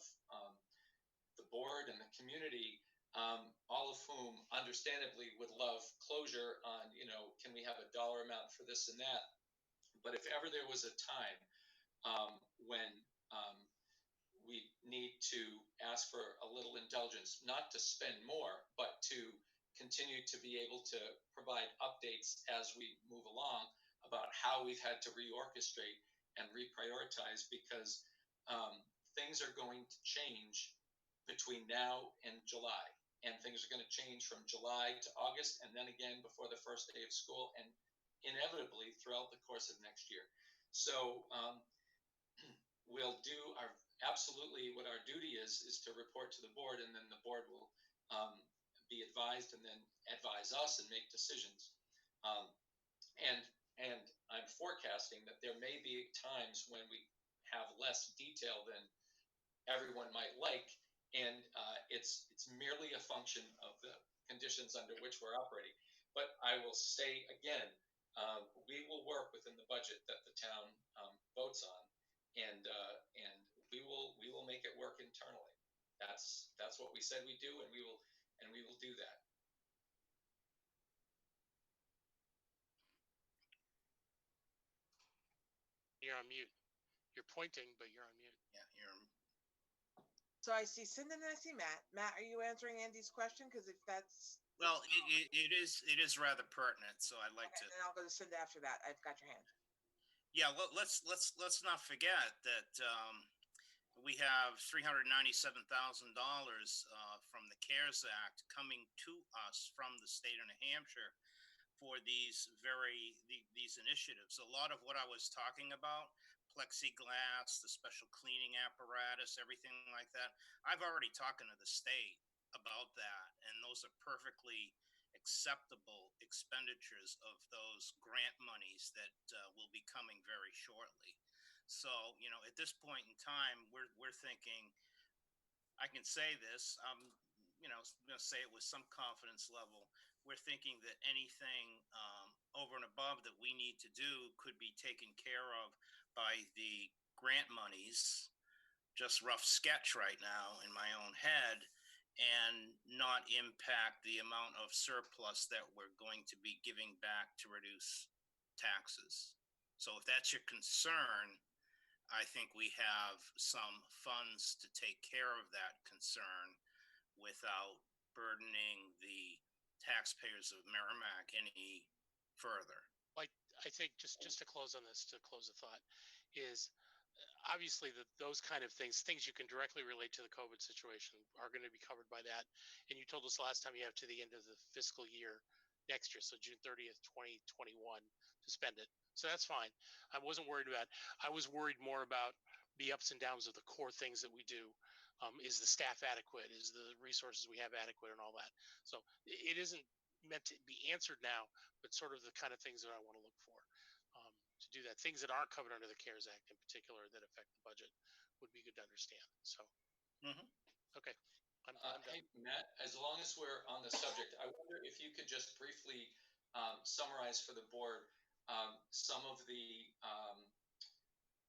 the board and the community, all of whom understandably would love closure on, can we have a dollar amount for this and that? But if ever there was a time when we need to ask for a little indulgence, not to spend more, but to continue to be able to provide updates as we move along about how we've had to reorchestrate and reprioritize because things are going to change between now and July. And things are going to change from July to August and then again before the first day of school and inevitably throughout the course of next year. So we'll do absolutely what our duty is to report to the board, and then the board will be advised and then advise us and make decisions. And I'm forecasting that there may be times when we have less detail than everyone might like, and it's merely a function of the conditions under which we're operating. But I will say again, we will work within the budget that the town votes on, and we will make it work internally. That's what we said we do, and we will do that. You're on mute. You're pointing, but you're on mute. Yeah, you're. So I see Cindy and I see Matt. Matt, are you answering Andy's question? Because if that's Well, it is rather pertinent, so I'd like okay, to. and I'll go to Cindy after that. I've got your hand. Yeah, let's not forget that we have $397,000 from the CARES Act coming to us from the state of New Hampshire for these initiatives. A lot of what I was talking about, plexiglass, the special cleaning apparatus, everything like that, I've already talked to the state about that, and those are perfectly acceptable expenditures of those grant monies that will be coming very shortly. So, at this point in time, we're thinking, I can say this, going to say it with some confidence level. We're thinking that anything over and above that we need to do could be taken care of by the grant monies. Just rough sketch right now in my own head, and not impact the amount of surplus that we're going to be giving back to reduce taxes. So if that's your concern, I think we have some funds to take care of that concern without burdening the taxpayers of Merrimack any further. I think just to close on this, to close the thought, is obviously those kind of things you can directly relate to the COVID situation are going to be covered by that. And you told us last time you have to the end of the fiscal year next year, so June 30th, 2021 to spend it. So that's fine. I wasn't worried about. I was worried more about the ups and downs of the core things that we do. Is the staff adequate? Is the resources we have adequate, and all that? So it isn't meant to be answered now, but sort of the kind of things that I want to look for to do that. Things that aren't covered under the CARES Act in particular that affect the budget would be good to understand. So, okay. I'm done. Hey, Matt, as long as we're on the subject, I wonder if you could just briefly summarize for the board some of the,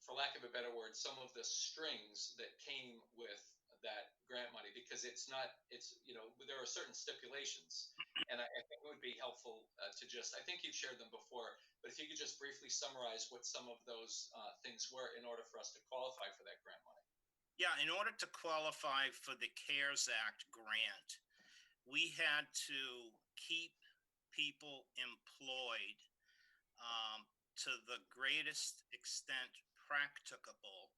for lack of a better word, some of the strings that came with that grant money, because there are certain stipulations, and I think it would be helpful to I think you've shared them before, but if you could just briefly summarize what some of those things were in order for us to qualify for that grant money. Yeah, in order to qualify for the CARES Act grant, we had to keep people employed to the greatest extent practicable.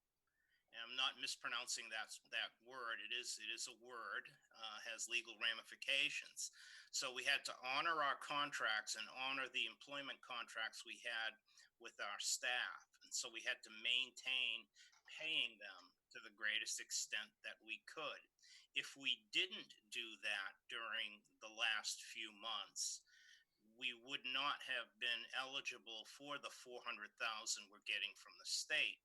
And I'm not mispronouncing that word. It is a word, has legal ramifications. So we had to honor our contracts and honor the employment contracts we had with our staff. And so we had to maintain paying them to the greatest extent that we could. If we didn't do that during the last few months, we would not have been eligible for the $400,000 we're getting from the state.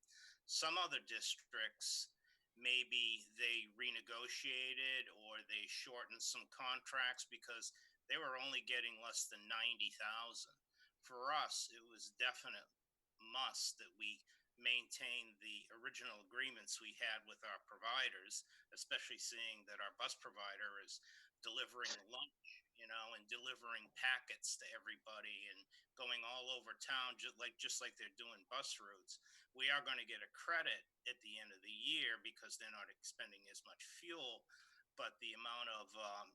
Some other districts, maybe they renegotiated or they shortened some contracts because they were only getting less than $90,000. For us, it was definite must that we maintain the original agreements we had with our providers, especially seeing that our bus provider is delivering lunch, and delivering packets to everybody and going all over town, just like they're doing bus routes. We are going to get a credit at the end of the year because they're not expending as much fuel, but the amount of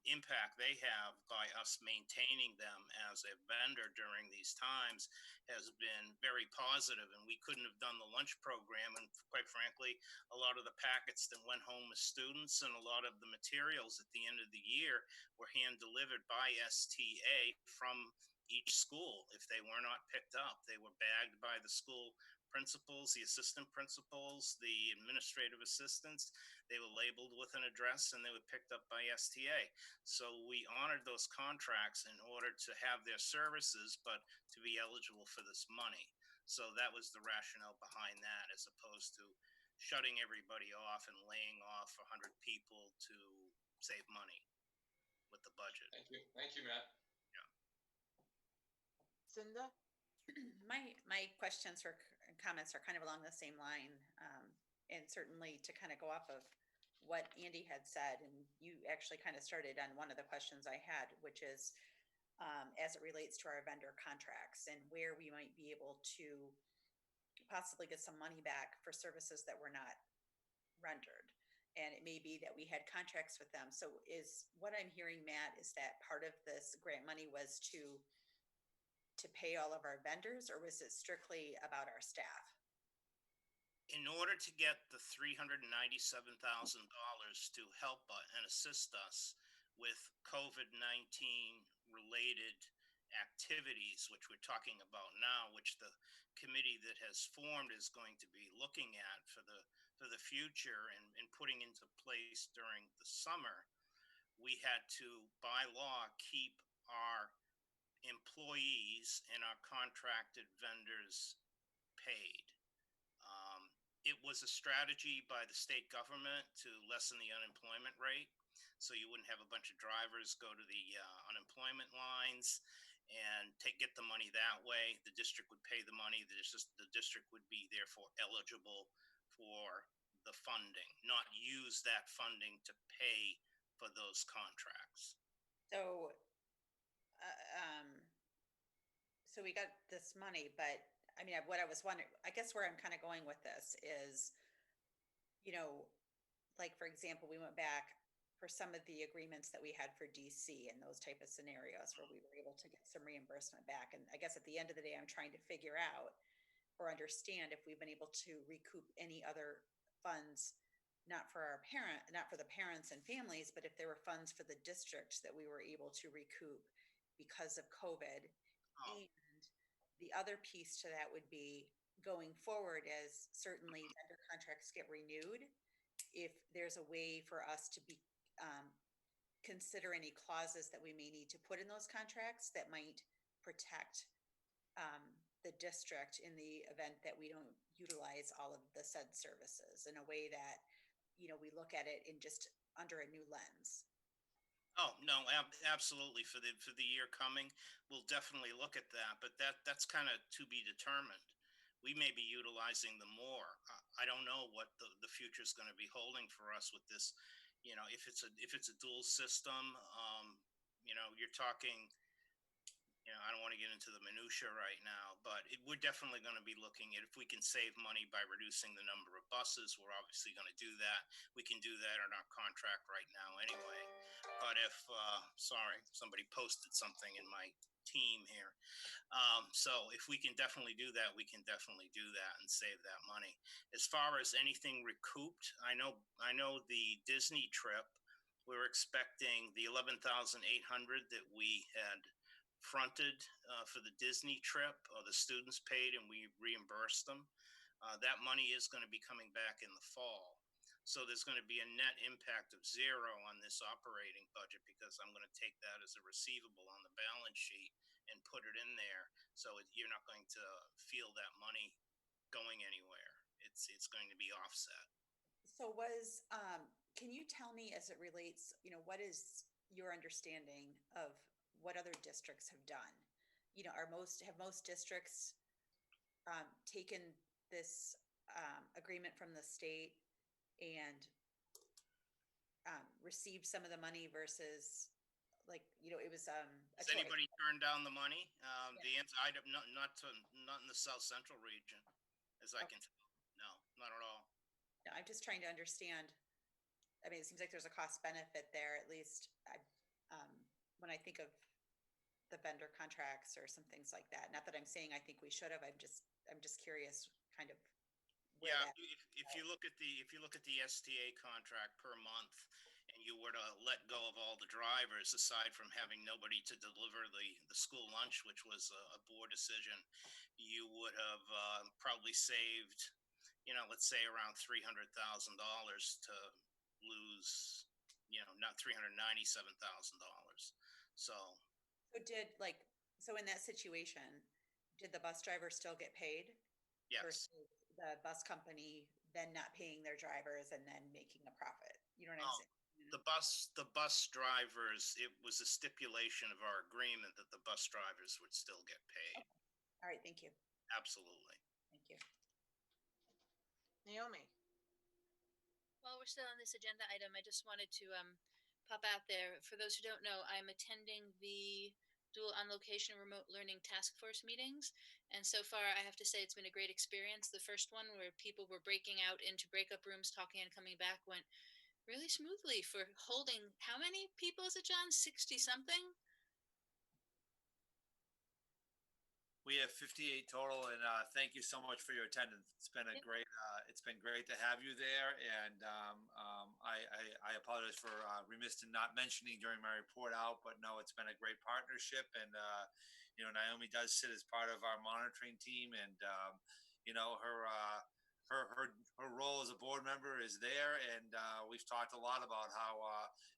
impact they have by us maintaining them as a vendor during these times has been very positive. And we couldn't have done the lunch program. And quite frankly, a lot of the packets that went home with students and a lot of the materials at the end of the year were hand delivered by STA from each school. If they were not picked up, they were bagged by the school principals, the assistant principals, the administrative assistants. They were labeled with an address and they were picked up by STA. So we honored those contracts in order to have their services, but to be eligible for this money. So that was the rationale behind that, as opposed to shutting everybody off and laying off 100 people to save money with the budget. Thank you. Thank you, Matt. Yeah. Cinda? My questions or comments are kind of along the same line, and certainly to kind of go off of what Andy had said, and you actually kind of started on one of the questions I had, which is as it relates to our vendor contracts and where we might be able to possibly get some money back for services that were not rendered. And it may be that we had contracts with them. So is what I'm hearing, Matt, is that part of this grant money was to pay all of our vendors, or was it strictly about our staff? In order to get the $397,000 to help and assist us with COVID-19 related activities, which we're talking about now, which the committee that has formed is going to be looking at for the future and putting into place during the summer, we had to, by law, keep our employees and our contracted vendors paid. It was a strategy by the state government to lessen the unemployment rate, so you wouldn't have a bunch of drivers go to the unemployment lines and get the money that way. The district would pay the money. The district would be therefore eligible for the funding, not use that funding to pay for those contracts. So, so we got this money, but I mean, what I was wondering, I guess where I'm kind of going with this is, you know, like, for example, we went back for some of the agreements that we had for DC and those type of scenarios where we were able to get some reimbursement back. And I guess at the end of the day, I'm trying to figure out or understand if we've been able to recoup any other funds, not for the parents and families, but if there were funds for the district that we were able to recoup because of COVID. Oh. And the other piece to that would be going forward as certainly vendor contracts get renewed, if there's a way for us to be consider any clauses that we may need to put in those contracts that might protect the district in the event that we don't utilize all of the said services in a way that, you know, we look at it in just under a new lens. Oh, no, absolutely. For the year coming, we'll definitely look at that, but that's kind of to be determined. We may be utilizing them more. I don't know what the future is going to be holding for us with this. You know, if it's a dual system, you know, you're talking, you know, I don't want to get into the minutia right now, but we're definitely going to be looking at if we can save money by reducing the number of buses. We're obviously going to do that. We can do that in our contract right now anyway. But if, sorry, somebody posted something in my team here. So if we can definitely do that, we can definitely do that and save that money. As far as anything recouped, I know the Disney trip, we were expecting the 11,800 that we had fronted for the Disney trip, the students paid and we reimbursed them. That money is going to be coming back in the fall. So there's going to be a net impact of zero on this operating budget because I'm going to take that as a receivable on the balance sheet and put it in there. So you're not going to feel that money going anywhere. It's going to be offset. So can you tell me as it relates, you know, what is your understanding of what other districts have done? You know, have most districts taken this agreement from the state and received some of the money versus, like, you know, it was Has anybody turned down the money? The answer, not in the South Central region, as I can tell. No, not at all. No, I'm just trying to understand. I mean, it seems like there's a cost benefit there, at least when I think of the vendor contracts or some things like that. Not that I'm saying I think we should have. I'm just curious, kind of. Yeah, if you look at the STA contract per month, and you were to let go of all the drivers, aside from having nobody to deliver the school lunch, which was a board decision, you would have probably saved, you know, let's say around $300,000 to lose, you know, not $397,000. So in that situation, did the bus driver still get paid? Yes. Versus the bus company then not paying their drivers and then making a profit. You know what I'm saying? The bus drivers, it was a stipulation of our agreement that the bus drivers would still get paid. Okay. All right, thank you. Absolutely. Thank you. Naomi. While we're still on this agenda item, I just wanted to pop out there. For those who don't know, I'm attending the dual on location remote learning task force meetings. And so far, I have to say it's been a great experience. The first one where people were breaking out into breakup rooms, talking and coming back went really smoothly for holding, how many people is it, John? 60 something? We have 58 total, and thank you so much for your attendance. It's been it's been great to have you there, and I apologize for remiss in not mentioning during my report out, but no, it's been a great partnership, and you know, Naomi does sit as part of our monitoring team, and you know, her her role as a board member is there, and we've talked a lot about how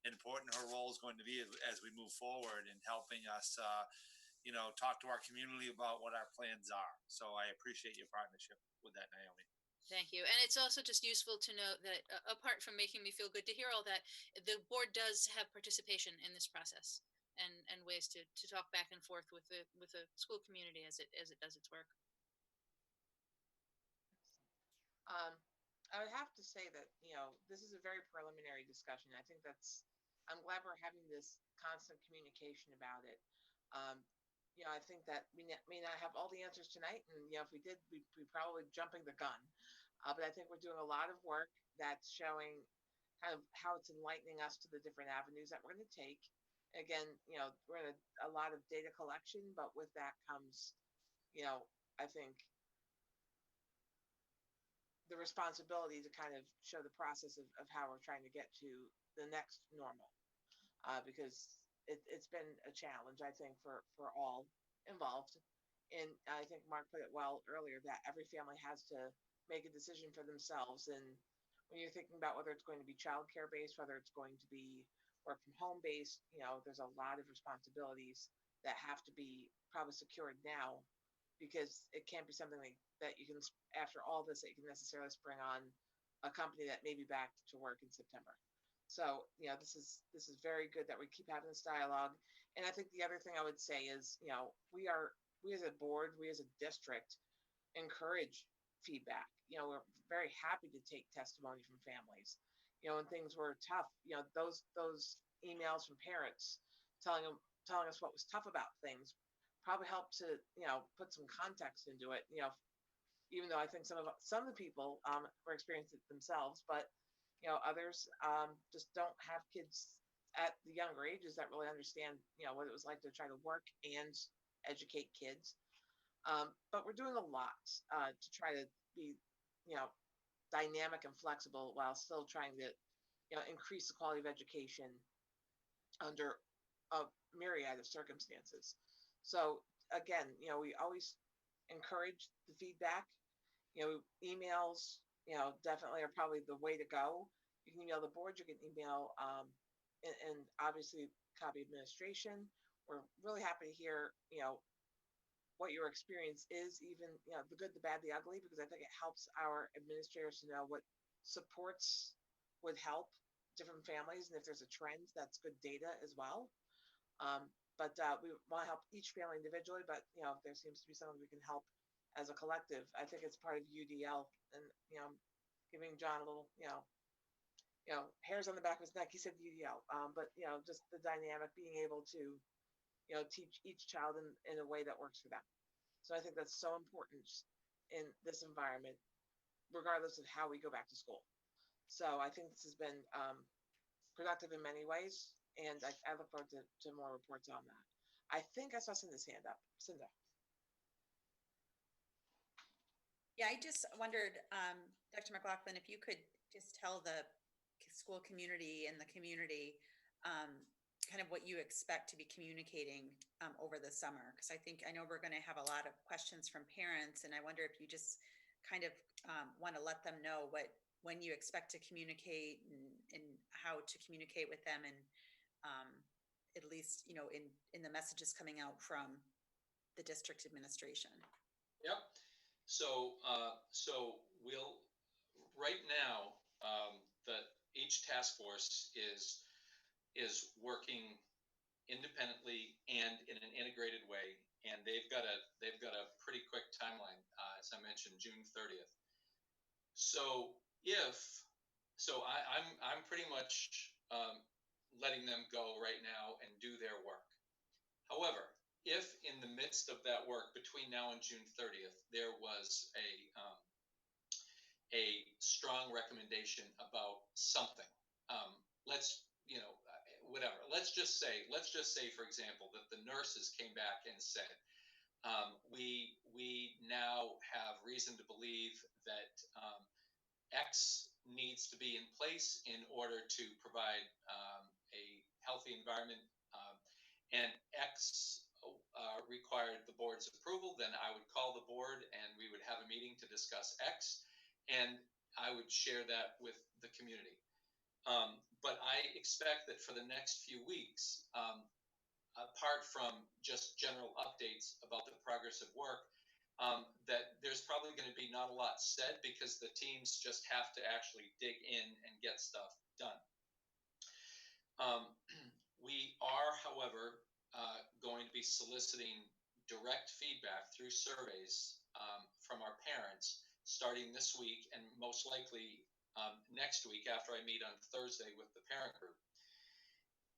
important her role is going to be as we move forward in helping us, talk to our community about what our plans are. So I appreciate your partnership with that, Naomi. Thank you. And it's also just useful to note that apart from making me feel good to hear all that, the board does have participation in this process and ways to talk back and forth with the school community as it does its work. I would have to say that, this is a very preliminary discussion. I'm glad we're having this constant communication about it. I think that we may not have all the answers tonight, and if we did, we probably jumping the gun. But I think we're doing a lot of work that's showing kind of how it's enlightening us to the different avenues that we're going to take. Again, we're in a lot of data collection, but with that comes, I think the responsibility to kind of show the process of how we're trying to get to the next normal, because it's been a challenge, I think, for all involved. And I think Mark put it well earlier that every family has to make a decision for themselves. And when you're thinking about whether it's going to be childcare based, whether it's going to be work from home based, there's a lot of responsibilities that have to be probably secured now, because it can't be something that you can, after all this, that you can necessarily spring on a company that may be back to work in September. So, this is very good that we keep having this dialogue. And I think the other thing I would say is, we as a board, we as a district encourage feedback. We're very happy to take testimony from families. When things were tough, those emails from parents telling us what was tough about things probably helped to, put some context into it. Even though I think some of the people were experiencing it themselves, but others just don't have kids at the younger ages that really understand, what it was like to try to work and educate kids. But we're doing a lot to try to be, dynamic and flexible while still trying to, increase the quality of education under a myriad of circumstances. So again, we always encourage the feedback. Emails, definitely are probably the way to go. You can email the board, you can email, and obviously copy administration. We're really happy to hear, what your experience is, even, the good, the bad, the ugly, because I think it helps our administrators to know what supports would help different families. And if there's a trend, that's good data as well. But we want to help each family individually, but, if there seems to be someone we can help as a collective, I think it's part of UDL. And, giving John a little, hairs on the back of his neck, he said UDL. But, just the dynamic, being able to, teach each child in a way that works for them. So I think that's so important in this environment, regardless of how we go back to school. So I think this has been productive in many ways, and I look forward to more reports on that. I think I saw Cinda's hand up. Cinda. Yeah, I just wondered, Dr. McLaughlin, if you could just tell the school community and the community kind of what you expect to be communicating over the summer. Because I know we're going to have a lot of questions from parents, and I wonder if you just kind of want to let them know when you expect to communicate and how to communicate with them, and at least, in the messages coming out from the district administration. Yep. So we'll right now that each task force is working independently and in an integrated way, and they've got a pretty quick timeline, as I mentioned, June 30th. So I'm pretty much letting them go right now and do their work. However, if in the midst of that work between now and June 30th, there was a strong recommendation about something, whatever. Let's just say, for example, that the nurses came back and said, we now have reason to believe that X needs to be in place in order to provide a healthy environment, and X required the board's approval, then I would call the board and we would have a meeting to discuss X. And I would share that with the community. But I expect that for the next few weeks, apart from just general updates about the progress of work, that there's probably going to be not a lot said because the teams just have to actually dig in and get stuff done. We are, however, going to be soliciting direct feedback through surveys from our parents starting this week and most likely next week after I meet on Thursday with the parent group.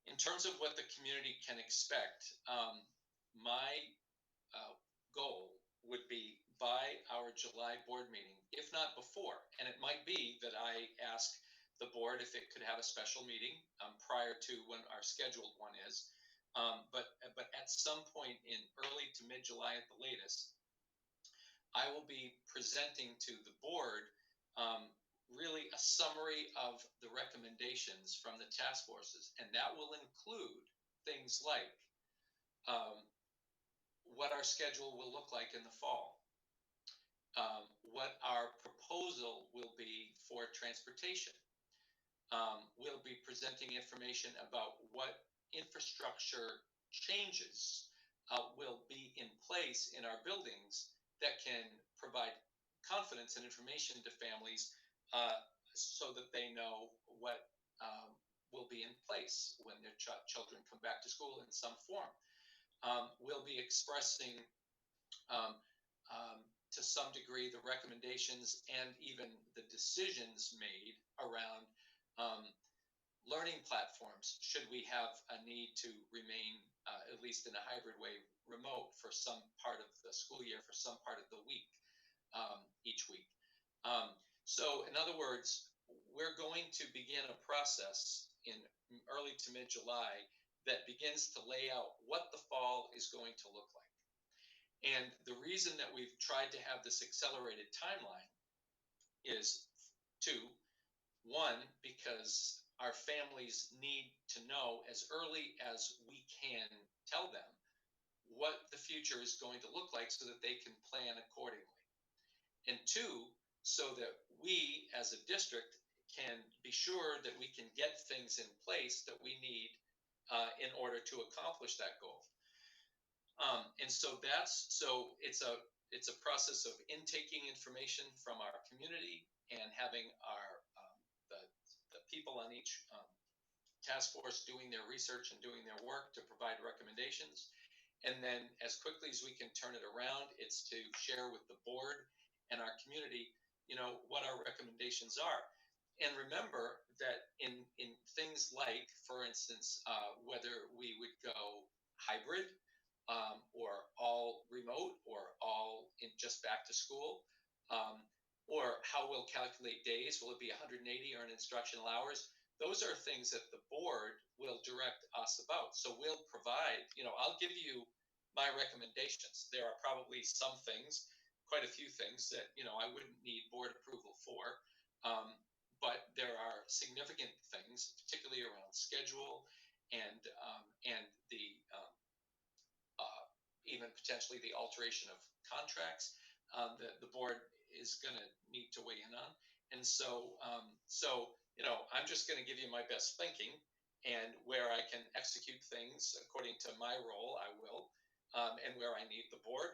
In terms of what the community can expect, my goal would be by our July board meeting, if not before, and it might be that I ask the board if it could have a special meeting prior to when our scheduled one is, but at some point in early to mid-July at the latest, I will be presenting to the board really a summary of the recommendations from the task forces, and that will include things like what our schedule will look like in the fall, what our proposal will be for transportation. We'll be presenting information about what infrastructure changes will be in place in our buildings that can provide confidence and information to families so that they know what will be in place when their children come back to school in some form. We'll be expressing to some degree the recommendations and even the decisions made around learning platforms should we have a need to remain at least in a hybrid way remote for some part of the school year, for some part of the week, each week. So in other words, we're going to begin a process in early to mid-July that begins to lay out what the fall is going to look like. And the reason that we've tried to have this accelerated timeline is two. One, because our families need to know as early as we can tell them what the future is going to look like so that they can plan accordingly. And two, so that we as a district can be sure that we can get things in place that we need in order to accomplish that goal. And so it's a process of intaking information from our community and having our the people on each task force doing their research and doing their work to provide recommendations. And then as quickly as we can turn it around, it's to share with the board and our community, what our recommendations are. And remember that in things like, for instance, whether we would go hybrid or all remote or all in just back to school, or how we'll calculate days, will it be 180 or an instructional hours? Those are things that the board will direct us about. So we'll provide, I'll give you my recommendations. There are probably some things, quite a few things that, I wouldn't need board approval for. But there are significant things, particularly around schedule and the even potentially the alteration of contracts that the board is going to need to weigh in on. And so, I'm just going to give you my best thinking, and where I can execute things according to my role, I will, and where I need the board,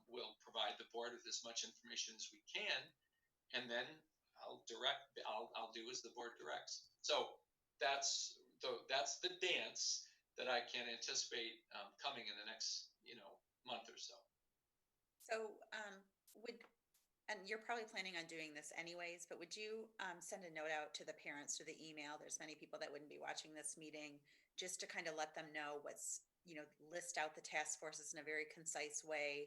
we'll provide the board with as much information as we can, and then I'll do as the board directs. So that's the dance that I can anticipate coming in the next month or so. So and you're probably planning on doing this anyways, but would you send a note out to the parents through the email? There's many people that wouldn't be watching this meeting, just to kind of let them know what's, list out the task forces in a very concise way.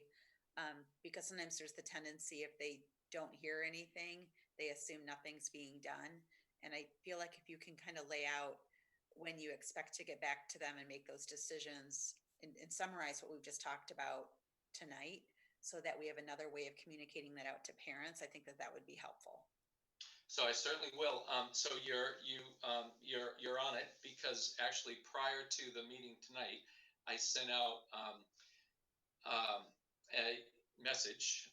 Because sometimes there's the tendency, if they don't hear anything, they assume nothing's being done. And I feel like if you can kind of lay out when you expect to get back to them and make those decisions and summarize what we've just talked about tonight, so that we have another way of communicating that out to parents, I think that would be helpful. So I certainly will. So you're on it, because actually prior to the meeting tonight, I sent out message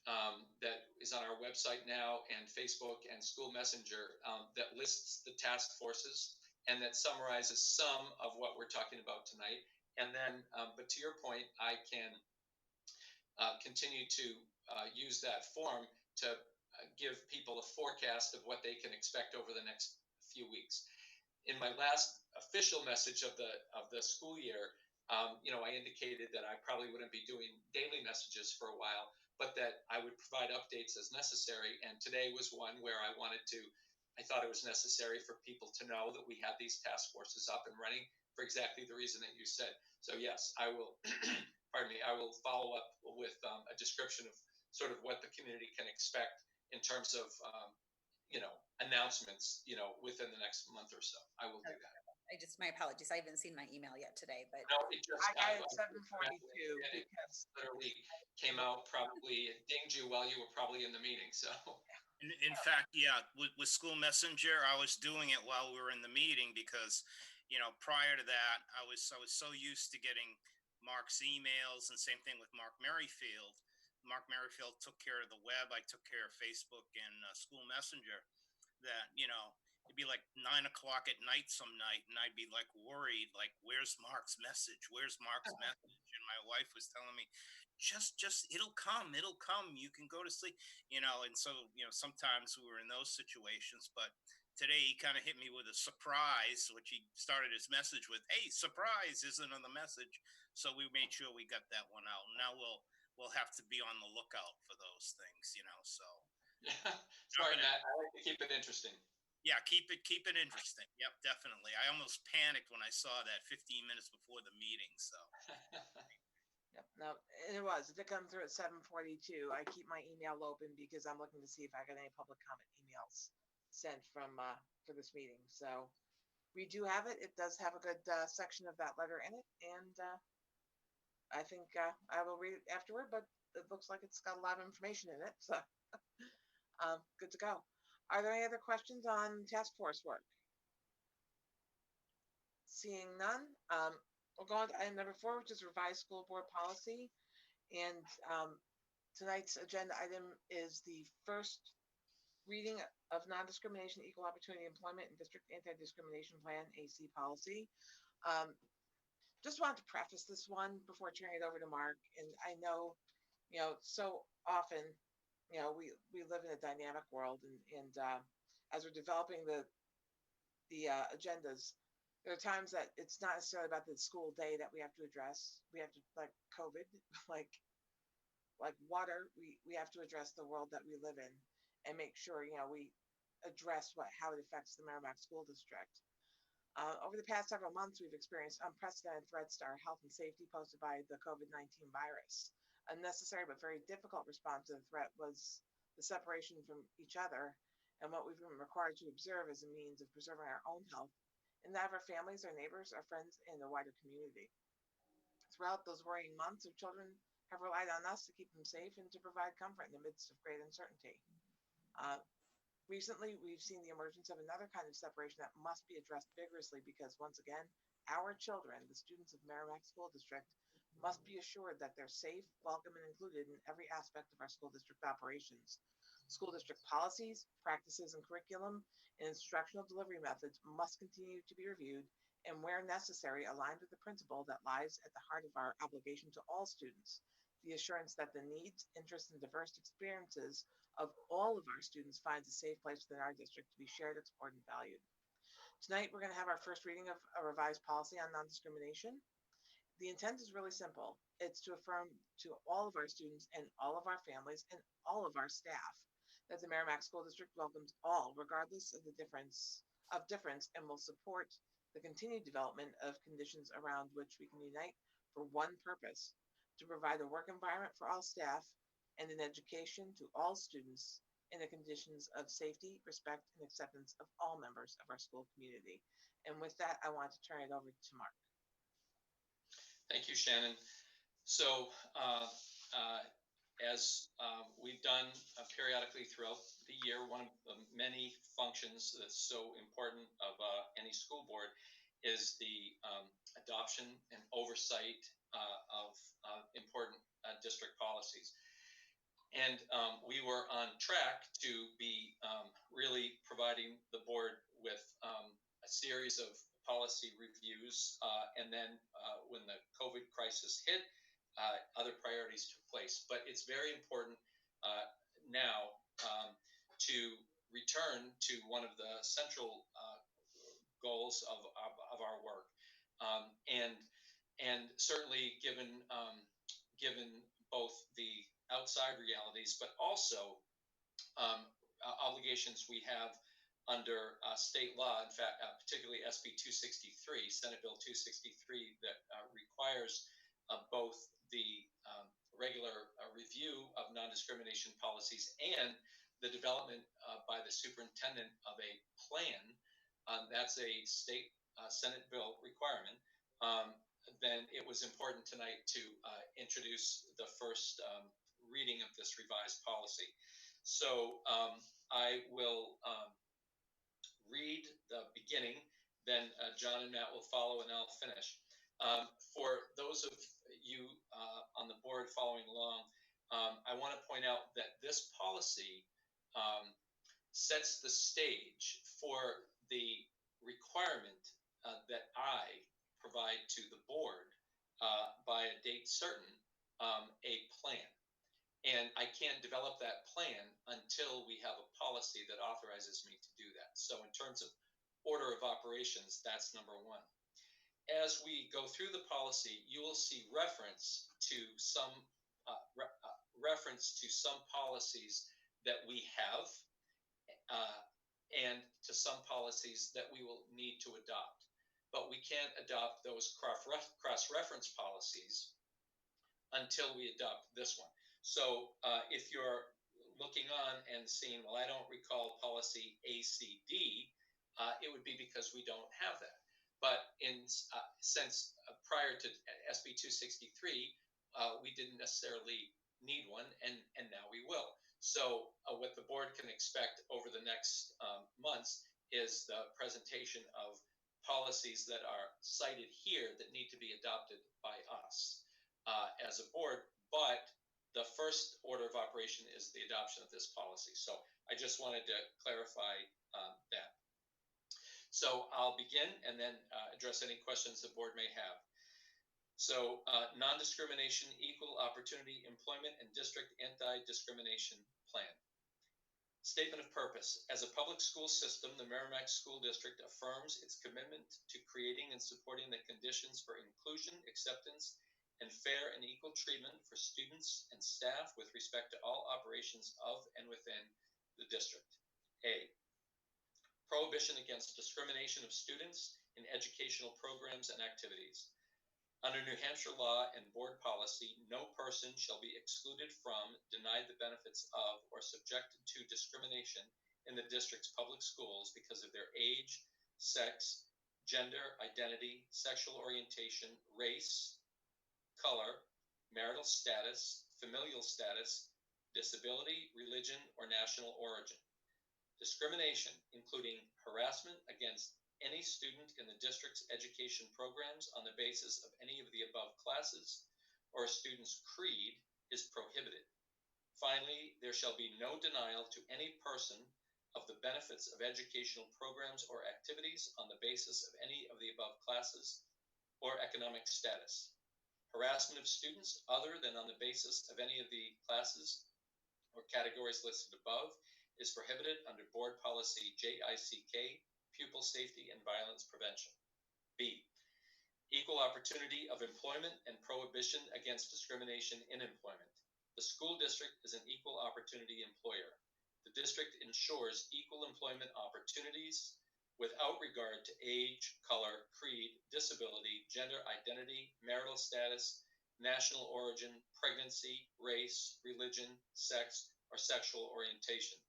that is on our website now and Facebook and School Messenger that lists the task forces and that summarizes some of what we're talking about tonight. And then, but to your point, I can continue to use that form to give people a forecast of what they can expect over the next few weeks. In my last official message of the school year, I indicated that I probably wouldn't be doing daily messages for a while, but that I would provide updates as necessary. And today was one where I thought it was necessary for people to know that we had these task forces up and running for exactly the reason that you said. So yes, I will, pardon me, I will follow up with a description of sort of what the community can expect in terms of, announcements, within the next month or so. I will do that. My apologies. I haven't seen my email yet today, but No, it just I got it 7:42 it because literally came out probably, it dinged you while you were probably in the meeting. So In fact, yeah, with School Messenger, I was doing it while we were in the meeting because, prior to that, I was so used to getting Mark's emails, and same thing with Mark Merrifield. Mark Merrifield took care of the web. I took care of Facebook and School Messenger. That it'd be like 9 o'clock at night some night, and I'd be like worried, like, where's Mark's message? Where's Mark's message? And my wife was telling me, just it'll come, you can go to sleep. And so sometimes we were in those situations, but today he kind of hit me with a surprise, which he started his message with, hey, surprise isn't on the message. So we made sure we got that one out. Now we'll have to be on the lookout for those things, so yeah, sorry, Matt, I like to keep it interesting. yeah, keep it interesting. Yep, definitely. I almost panicked when I saw that 15 minutes before the meeting. So yep, no, it was. It did come through at 7:42. I keep my email open because I'm looking to see if I got any public comment emails sent from for this meeting. So we do have it. It does have a good section of that letter in it, and I think I will read it afterward. But it looks like it's got a lot of information in it, so good to go. Are there any other questions on task force work? Seeing none, we'll go on to item number 4, which is revised school board policy. And tonight's agenda item is the first reading of Non-Discrimination, Equal Opportunity Employment and District Anti-Discrimination Plan, AC policy. Just wanted to preface this one before turning it over to Mark. And I know, so often, we live in a dynamic world, and as we're developing the agendas, there are times that it's not necessarily about the school day that we have to address. We have to, like COVID, like water. We have to address the world that we live in and make sure we address how it affects the Merrimack School District. Over the past several months, we've experienced unprecedented threats to our health and safety posed by the COVID-19 virus. A necessary but very difficult response to the threat was the separation from each other and what we've been required to observe as a means of preserving our own health and that of our families, our neighbors, our friends, and the wider community. Throughout those worrying months, our children have relied on us to keep them safe and to provide comfort in the midst of great uncertainty. Recently, we've seen the emergence of another kind of separation that must be addressed vigorously because, once again, our children, the students of Merrimack School District, must be assured that they're safe, welcome, and included in every aspect of our school district operations. School district policies, practices, and curriculum and instructional delivery methods must continue to be reviewed and, where necessary, aligned with the principle that lies at the heart of our obligation to all students, the assurance that the needs, interests, and diverse experiences of all of our students finds a safe place within our district to be shared, explored, and valued. Tonight, we're going to have our first reading of a revised policy on non-discrimination. The intent is really simple. It's to affirm to all of our students and all of our families and all of our staff that the Merrimack School District welcomes all, regardless of the difference, and will support the continued development of conditions around which we can unite for one purpose: to provide a work environment for all staff and an education to all students in the conditions of safety, respect, and acceptance of all members of our school community. And with that, I want to turn it over to Mark. Thank you, Shannon. So, as we've done periodically throughout the year, one of the many functions that's so important of any school board is the adoption and oversight of important district policies. And we were on track to be really providing the board with a series of policy reviews. And then when the COVID crisis hit, other priorities took place. But it's very important now to return to one of the central goals of our work. And certainly given both the outside realities, but also obligations we have under state law. In fact, particularly SB 263, Senate Bill 263, that requires both the regular review of non-discrimination policies and the development by the superintendent of a plan. That's a state Senate bill requirement. Then it was important tonight to introduce the first reading of this revised policy. So I will read the beginning, then John and Matt will follow, and I'll finish. For those of you on the board following along, I want to point out that this policy sets the stage for the requirement that I provide to the board by a date certain a plan. And I can't develop that plan until we have a policy that authorizes me to do that. So in terms of order of operations, that's number one. As we go through the policy, you will see reference to some policies that we have and to some policies that we will need to adopt. But we can't adopt those cross-reference policies until we adopt this one. So if you're looking on and seeing, well, I don't recall policy ACD, it would be because we don't have that. But since prior to SB 263, we didn't necessarily need one, and now we will. So what the board can expect over the next months is the presentation of policies that are cited here that need to be adopted by us as a board, but the first order of operation is the adoption of this policy. So I just wanted to clarify that. So I'll begin and then address any questions the board may have. So non-discrimination, equal opportunity employment, and district anti-discrimination plan. Statement of purpose. As a public school system, the Merrimack School District affirms its commitment to creating and supporting the conditions for inclusion, acceptance, and fair and equal treatment for students and staff with respect to all operations of and within the district. A, prohibition against discrimination of students in educational programs and activities. Under New Hampshire law and board policy, no person shall be excluded from, denied the benefits of, or subjected to discrimination in the district's public schools because of their age, sex, gender, identity, sexual orientation, race, color, marital status, familial status, disability, religion, or national origin. Discrimination, including harassment against any student in the district's education programs on the basis of any of the above classes or a student's creed, is prohibited. Finally, there shall be no denial to any person of the benefits of educational programs or activities on the basis of any of the above classes or economic status. Harassment of students other than on the basis of any of the classes or categories listed above is prohibited under board policy JICK, pupil safety and violence prevention. B, equal opportunity of employment and prohibition against discrimination in employment. The school district is an equal opportunity employer. The district ensures equal employment opportunities without regard to age, color, creed, disability, gender identity, marital status, national origin, pregnancy, race, religion, sex, or sexual orientation.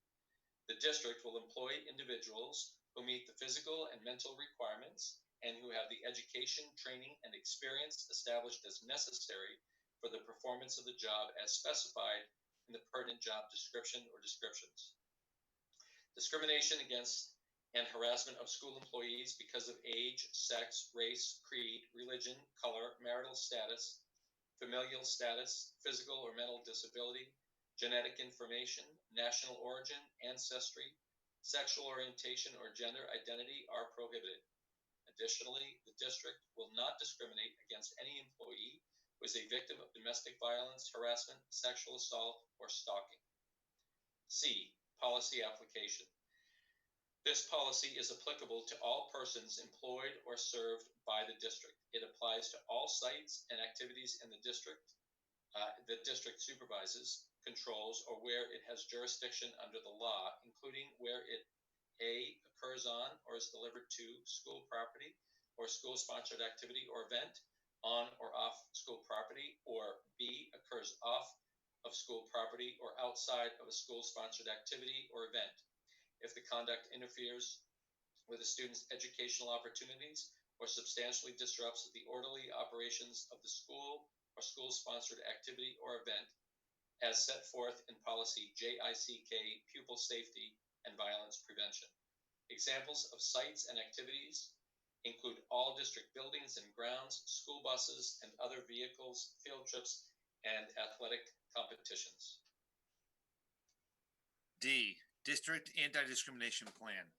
The district will employ individuals who meet the physical and mental requirements and who have the education, training, and experience established as necessary for the performance of the job as specified in the pertinent job description or descriptions. Discrimination against and harassment of school employees because of age, sex, race, creed, religion, color, marital status, familial status, physical or mental disability, genetic information, national origin, ancestry, sexual orientation, or gender identity are prohibited. Additionally, the district will not discriminate against any employee who is a victim of domestic violence, harassment, sexual assault, or stalking. C. Policy application. This policy is applicable to all persons employed or served by the district. It applies to all sites and activities in the district supervises, controls, or where it has jurisdiction under the law, including where it A. occurs on or is delivered to school property or school-sponsored activity or event, on or off school property, or B. occurs off of school property or outside of a school-sponsored activity or event. If the conduct interferes with a student's educational opportunities or substantially disrupts the orderly operations of the school or school-sponsored activity or event, as set forth in policy JICK, Pupil Safety and Violence Prevention. Examples of sites and activities include all district buildings and grounds, school buses and other vehicles, field trips, and athletic competitions. D. District Anti-Discrimination Plan.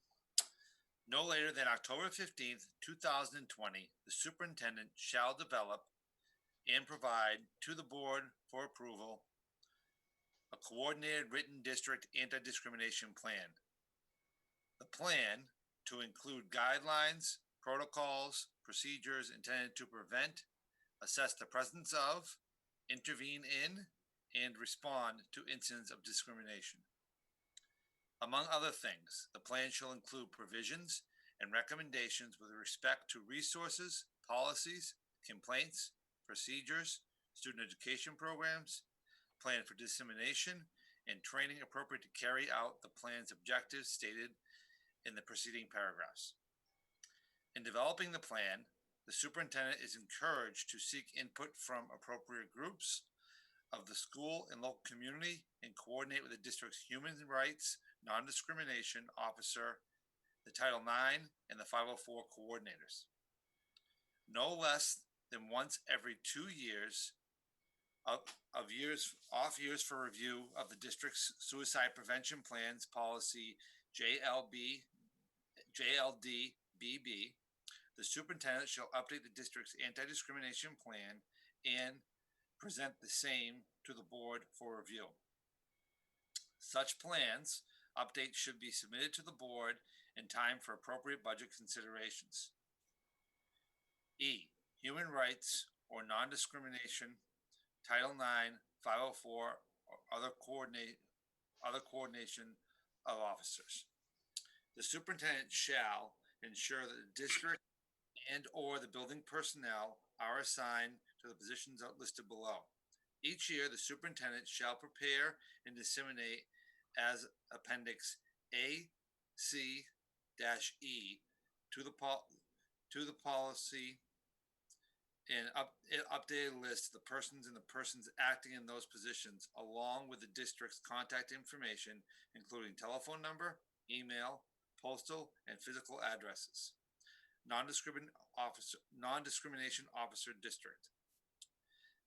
No later than October 15th, 2020, the superintendent shall develop and provide to the board for approval a coordinated written district anti-discrimination plan. The plan, to include guidelines, protocols, procedures intended to prevent, assess the presence of, intervene in, and respond to incidents of discrimination. Among other things, the plan shall include provisions and recommendations with respect to resources, policies, complaints, procedures, student education programs, plan for dissemination, and training appropriate to carry out the plan's objectives stated in the preceding paragraphs. In developing the plan, the superintendent is encouraged to seek input from appropriate groups of the school and local community and coordinate with the district's human rights, non-discrimination officer, the Title IX, and the 504 coordinators. No less than once every 2 years off years for review of the district's suicide prevention plans policy JLDBB, the superintendent shall update the district's anti-discrimination plan and present the same to the board for review. Such plans updates should be submitted to the board in time for appropriate budget considerations. E. Human rights or non-discrimination, Title IX, 504, or other coordination of officers. The superintendent shall ensure that the district and or the building personnel are assigned to the positions listed below. Each year, the superintendent shall prepare and disseminate as Appendix A, C, -E to the policy and updated list of the persons and the persons acting in those positions, along with the district's contact information, including telephone number, email, postal, and physical addresses. Non-discrimination officer district.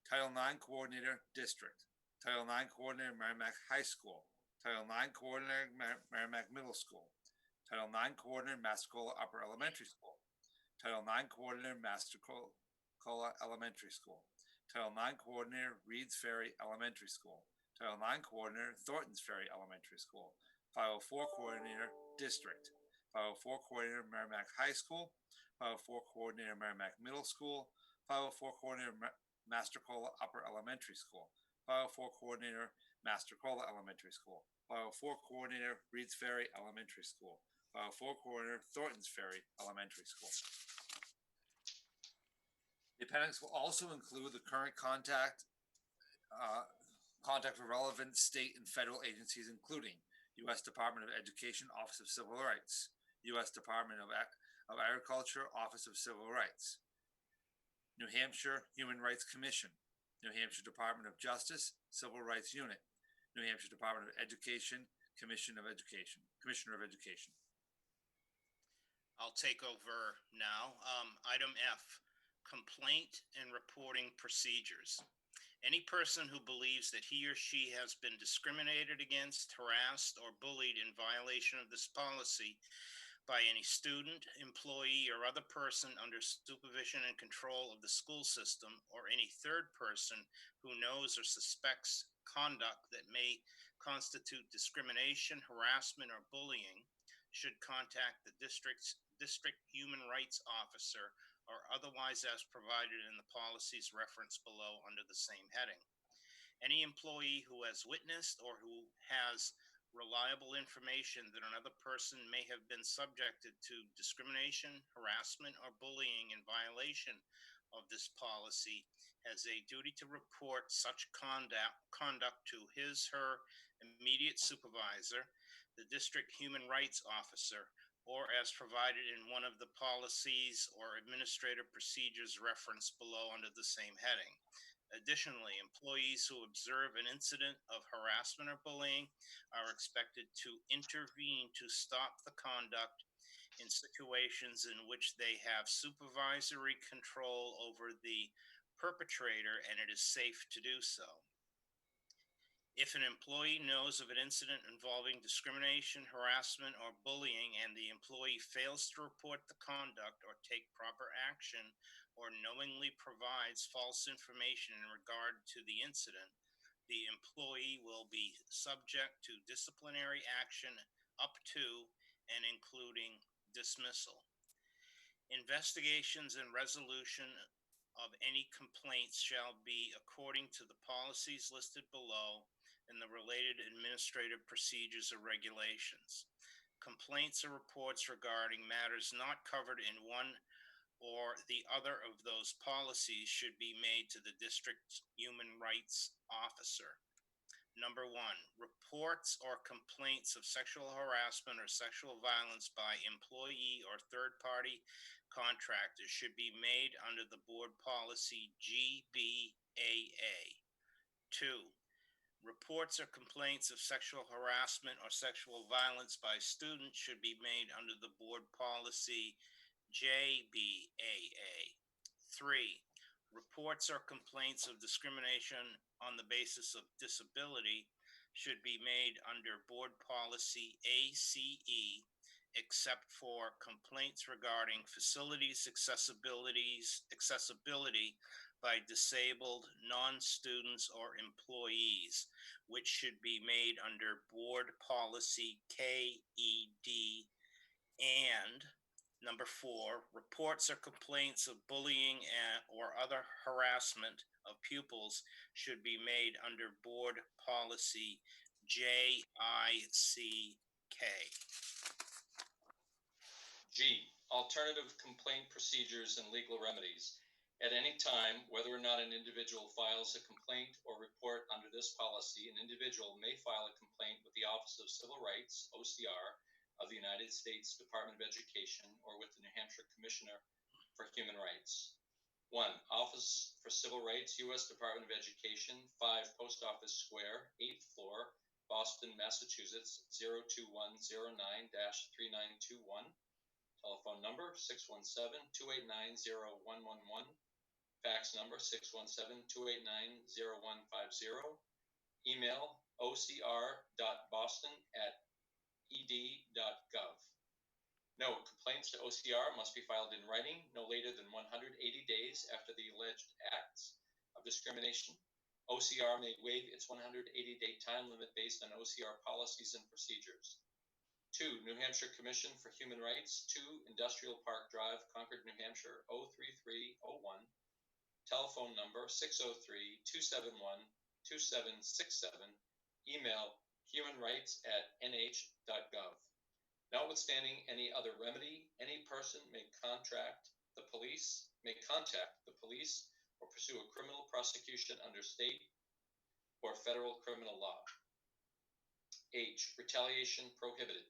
Title IX coordinator district. Title IX coordinator Merrimack High School. Title IX coordinator Merrimack Middle School. Title IX coordinator Massacola Upper Elementary School. Title IX coordinator Massacola Elementary School. Title IX coordinator Reed's Ferry Elementary School. Title IX coordinator Thornton's Ferry Elementary School. 504 coordinator district. 504 coordinator Merrimack High School. 504 coordinator Merrimack Middle School. 504 coordinator Massacola Upper Elementary School. 504 coordinator Massacola Elementary School. 504 coordinator Reed's Ferry Elementary School. 504 coordinator Thornton's Ferry Elementary School. The appendix will also include the current contact for relevant state and federal agencies, including U.S. Department of Education, Office of Civil Rights, U.S. Department of Agriculture, Office of Civil Rights, New Hampshire Human Rights Commission, New Hampshire Department of Justice, Civil Rights Unit, New Hampshire Department of Education, Commissioner of Education. I'll take over now. Item F, complaint and reporting procedures. Any person who believes that he or she has been discriminated against, harassed, or bullied in violation of this policy by any student, employee, or other person under supervision and control of the school system, or any third person who knows or suspects conduct that may constitute discrimination, harassment, or bullying, should contact the district human rights officer or otherwise as provided in the policies referenced below under the same heading. Any employee who has witnessed or who has reliable information that another person may have been subjected to discrimination, harassment, or bullying in violation of this policy has a duty to report such conduct to his/her immediate supervisor, the district human rights officer, or as provided in one of the policies or administrative procedures referenced below under the same heading. Additionally, employees who observe an incident of harassment or bullying are expected to intervene to stop the conduct in situations in which they have supervisory control over the perpetrator and it is safe to do so. If an employee knows of an incident involving discrimination, harassment, or bullying, and the employee fails to report the conduct or take proper action, or knowingly provides false information in regard to the incident, the employee will be subject to disciplinary action up to and including dismissal. Investigations and resolution of any complaints shall be according to the policies listed below and the related administrative procedures or regulations. Complaints or reports regarding matters not covered in one or the other of those policies should be made to the district's human rights officer. Number 1, reports or complaints of sexual harassment or sexual violence by employee or third-party contractors should be made under the board policy GBAA. 2, reports or complaints of sexual harassment or sexual violence by students should be made under the board policy JBAA. 3, reports or complaints of discrimination on the basis of disability should be made under board policy ACE, except for complaints regarding facilities accessibility by disabled non-students or employees, which should be made under board policy KED. And number 4, reports or complaints of bullying or other harassment of pupils should be made under board policy JICK. G, alternative complaint procedures and legal remedies. At any time, whether or not an individual files a complaint or report under this policy, an individual may file a complaint with the Office of Civil Rights, OCR, of the United States Department of Education or with the New Hampshire Commissioner for Human Rights. 1, Office for Civil Rights, U.S. Department of Education, 5 Post Office Square, 8th floor, Boston, Massachusetts, 02109-3921. Telephone number 617-289-0111. Fax number 617-289-0150. Email ocr.boston@ed.gov. Note, complaints to OCR must be filed in writing no later than 180 days after the alleged acts of discrimination. OCR may waive its 180-day time limit based on OCR policies and procedures. 2, New Hampshire Commission for Human Rights, 2 Industrial Park Drive, Concord, New Hampshire, 03301. Telephone number 603-271-2767. Email humanrights@nh.gov. Notwithstanding any other remedy, any person may contact the police or pursue a criminal prosecution under state or federal criminal law. H, retaliation prohibited.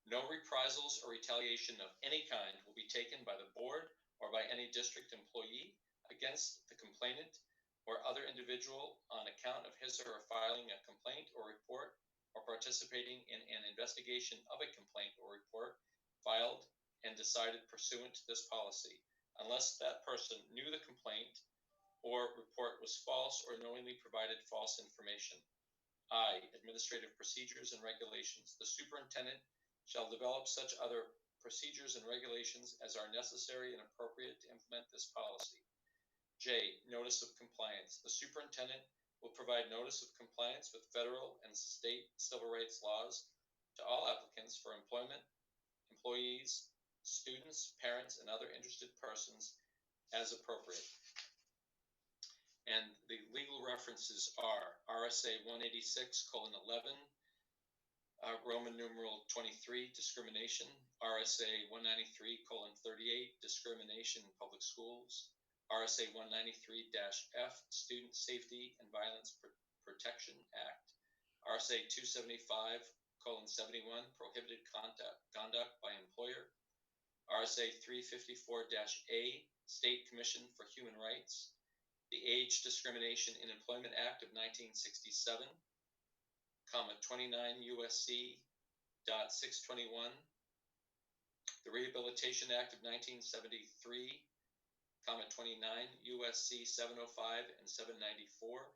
No reprisals or retaliation of any kind will be taken by the board or by any district employee against the complainant or other individual on account of his or her filing a complaint or report or participating in an investigation of a complaint or report filed and decided pursuant to this policy, unless that person knew the complaint or report was false or knowingly provided false information. I, administrative procedures and regulations. The superintendent shall develop such other procedures and regulations as are necessary and appropriate to implement this policy. J, notice of compliance. The superintendent will provide notice of compliance with federal and state civil rights laws to all applicants for employment, employees, students, parents, and other interested persons as appropriate. And the legal references are RSA 186:11, Roman numeral 23, discrimination, RSA 193:38, discrimination in public schools, RSA 193-F, Student Safety and Violence Protection Act, RSA 275:71, prohibited conduct by employer, RSA 354-A, State Commission for Human Rights, the Age Discrimination in Employment Act of 1967, 29 USC .621, the Rehabilitation Act of 1973, 29 USC 705 and 794,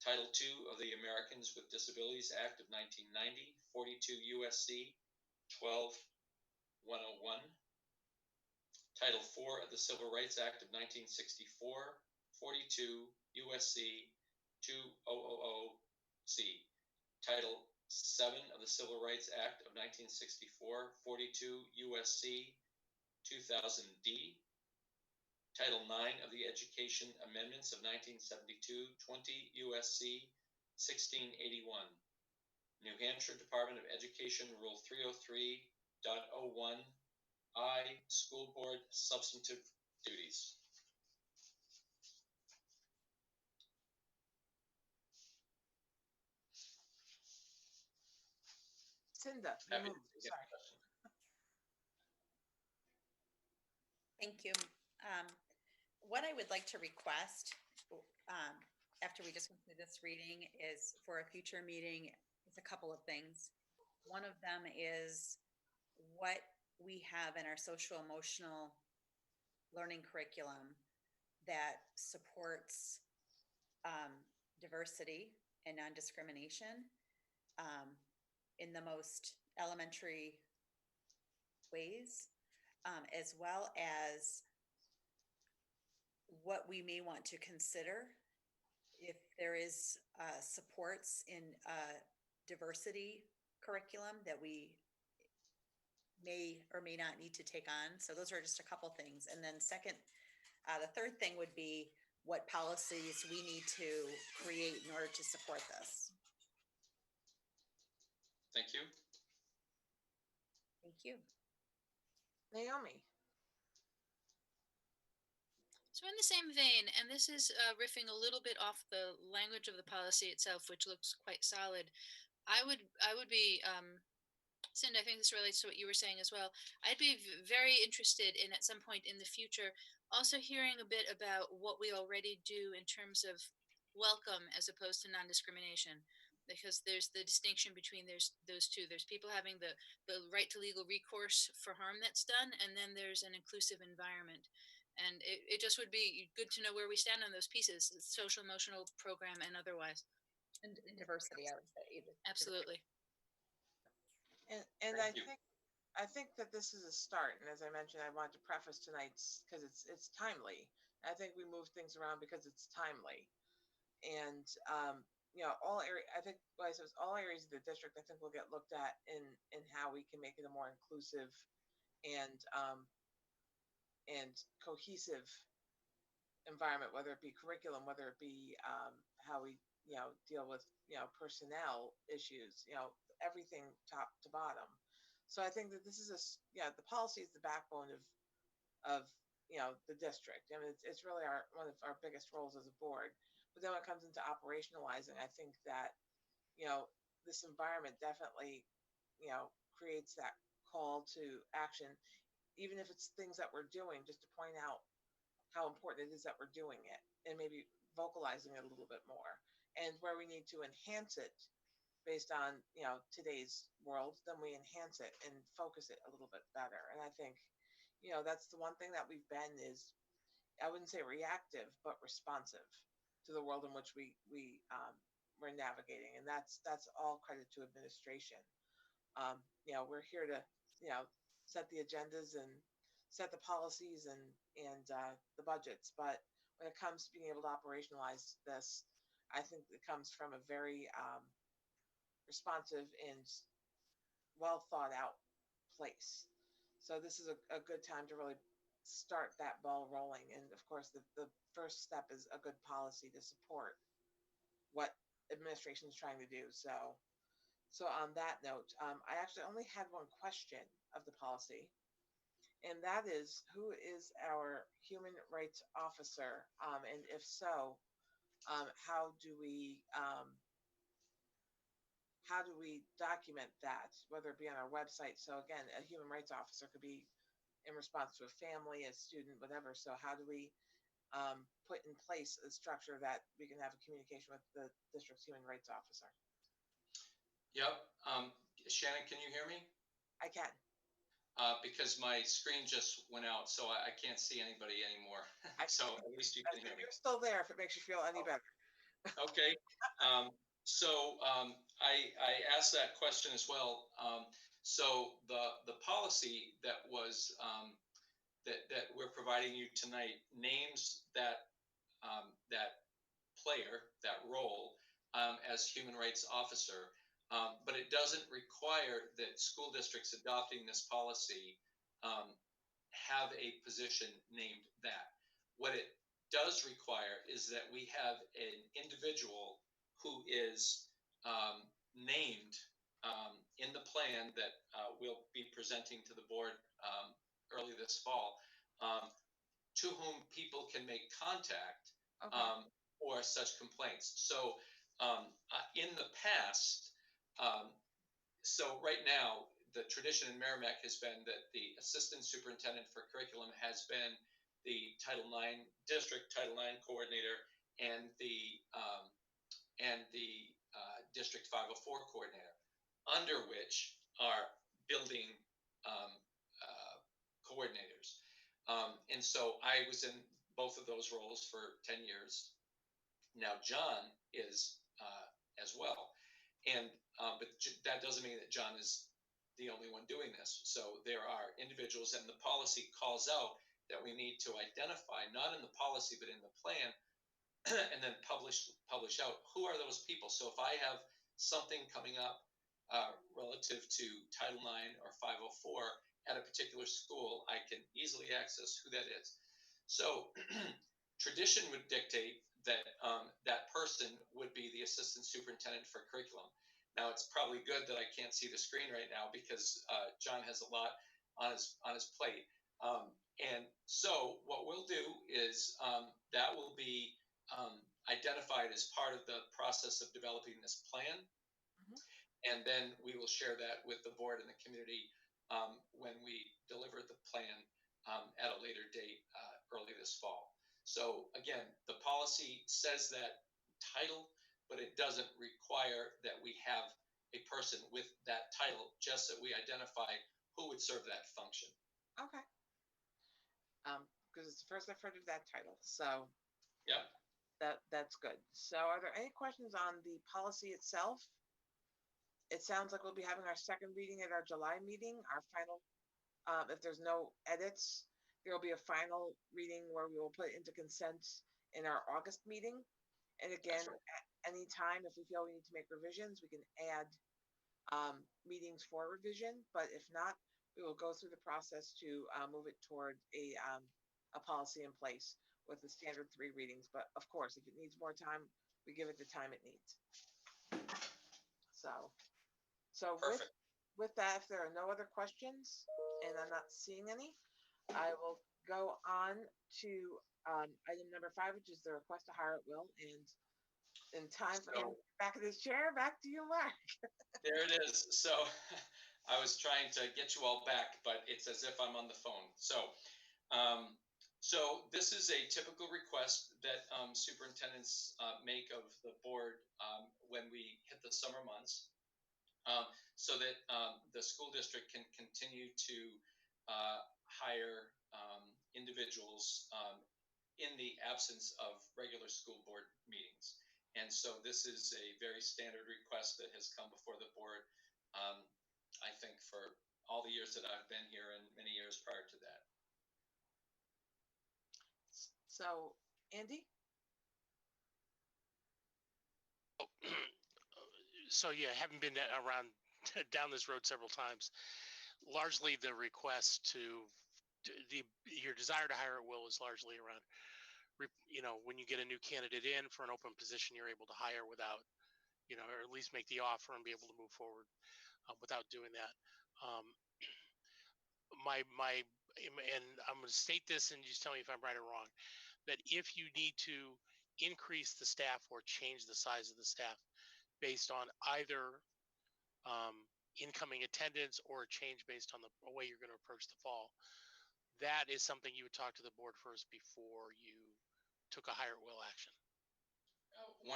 Title II of the Americans with Disabilities Act of 1990, 42 USC 12101, Title IV of the Civil Rights Act of 1964, 42 USC 2000C, Title VII of the Civil Rights Act of 1964, 42 USC 2000D, Title IX of the Education Amendments of 1972, 20 USC 1681, New Hampshire Department of Education Rule 303.01, I, School Board Substantive Duties. Cinda, Happy to sorry. take any question. Thank you. What I would like to request, after we just went through this reading, is for a future meeting, is a couple of things. One of them is what we have in our social emotional learning curriculum that supports diversity and non-discrimination in the most elementary ways, as well as what we may want to consider if there is supports in diversity curriculum that we may or may not need to take on. So those are just a couple things. And then second, the third thing would be what policies we need to create in order to support this. Thank you. Thank you. Naomi. So in the same vein, and this is riffing a little bit off the language of the policy itself, which looks quite solid. I would be, Cindy, I think this relates to what you were saying as well. I'd be very interested in at some point in the future also hearing a bit about what we already do in terms of welcome as opposed to non-discrimination, because there's the distinction between those two. There's people having the right to legal recourse for harm that's done, and then there's an inclusive environment. And it just would be good to know where we stand on those pieces, social emotional program and otherwise. And diversity, I would say. Absolutely. And I think that this is a start. And as I mentioned, I wanted to preface tonight's because it's timely. I think we move things around because it's timely. And all areas. I think, like I said, all areas of the district, I think will get looked at in how we can make it a more inclusive and cohesive environment, whether it be curriculum, whether it be how we deal with personnel issues, everything top to bottom. So I think that this is the policy is the backbone of the district. I mean, it's really one of our biggest roles as a board. But then when it comes into operationalizing, I think that this environment definitely creates that call to action, even if it's things that we're doing, just to point out how important it is that we're doing it and maybe vocalizing it a little bit more. And where we need to enhance it based on today's world, then we enhance it and focus it a little bit better. And I think that's the one thing that we've been is I wouldn't say reactive, but responsive to the world in which we're navigating, and that's all credit to administration. We're here to set the agendas and set the policies and the budgets, but when it comes to being able to operationalize this, I think it comes from a very responsive and well thought out place. So this is a good time to really start that ball rolling. And of course, the first step is a good policy to support what administration is trying to do. So on that note, I actually only had one question of the policy, and that is, who is our human rights officer? And if so, how do we document that, whether it be on our website? So again, a human rights officer could be in response to a family, a student, whatever. So how do we put in place a structure that we can have a communication with the district's human rights officer? Yep. Shannon, can you hear me? I can. Because my screen just went out, so I can't see anybody anymore. So at least you can hear me. You're still there if it makes you feel any better. Okay. I asked that question as well. So the policy that was that we're providing you tonight names that that player, that role, as human rights officer, but it doesn't require that school districts adopting this policy have a position named that. What it does require is that we have an individual who is named in the plan that we'll be presenting to the board early this fall, to whom people can make contact for such complaints. So in the past, so right now, the tradition in Merrimack has been that the assistant superintendent for curriculum has been the Title IX district Title IX coordinator and the District 504 coordinator, under which are building coordinators. And so I was in both of those roles for 10 years. Now John is as well. And but that doesn't mean that John is the only one doing this. So there are individuals, and the policy calls out that we need to identify, not in the policy, but in the plan, and then publish out who are those people. So if I have something coming up relative to Title IX or 504 at a particular school, I can easily access who that is. So tradition would dictate that that person would be the assistant superintendent for curriculum. Now, it's probably good that I can't see the screen right now because John has a lot on his plate. And so what we'll do is that will be identified as part of the process of developing this plan. And then we will share that with the board and the community when we deliver the plan at a later date early this fall. So again, the policy says that title, but it doesn't require that we have a person with that title, just that we identify who would serve that function. Okay. Because it's the first I've heard of that title. So yeah, that's good. So are there any questions on the policy itself? It sounds like we'll be having our second reading at our July meeting. Our final, if there's no edits, there will be a final reading where we will put it into consent in our August meeting. And again, at any time, if we feel we need to make revisions, we can add meetings for revision. But if not, we will go through the process to move it toward a policy in place with the standard 3 readings. But of course, if it needs more time, we give it the time it needs. So with that, if there are no other questions, and I'm not seeing any, I will go on to item number 5, which is the request to hire at will. And in time for him back in his chair, back to you, Mark. There it is. So I was trying to get you all back, but it's as if I'm on the phone. So this is a typical request that superintendents make of the board when we hit the summer months, so that the school district can continue to hire individuals in the absence of regular school board meetings. And so this is a very standard request that has come before the board, I think, for all the years that I've been here and many years prior to that. So, Andy? So yeah, having been around down this road several times, largely the request to your desire to hire at will is largely around, when you get a new candidate in for an open position, you're able to hire without, or at least make the offer and be able to move forward without doing that. Um, and I'm going to state this and just tell me if I'm right or wrong, that if you need to increase the staff or change the size of the staff based on either incoming attendance or a change based on the way you're going to approach the fall, that is something you would talk to the board first before you took a hire at will action. 100%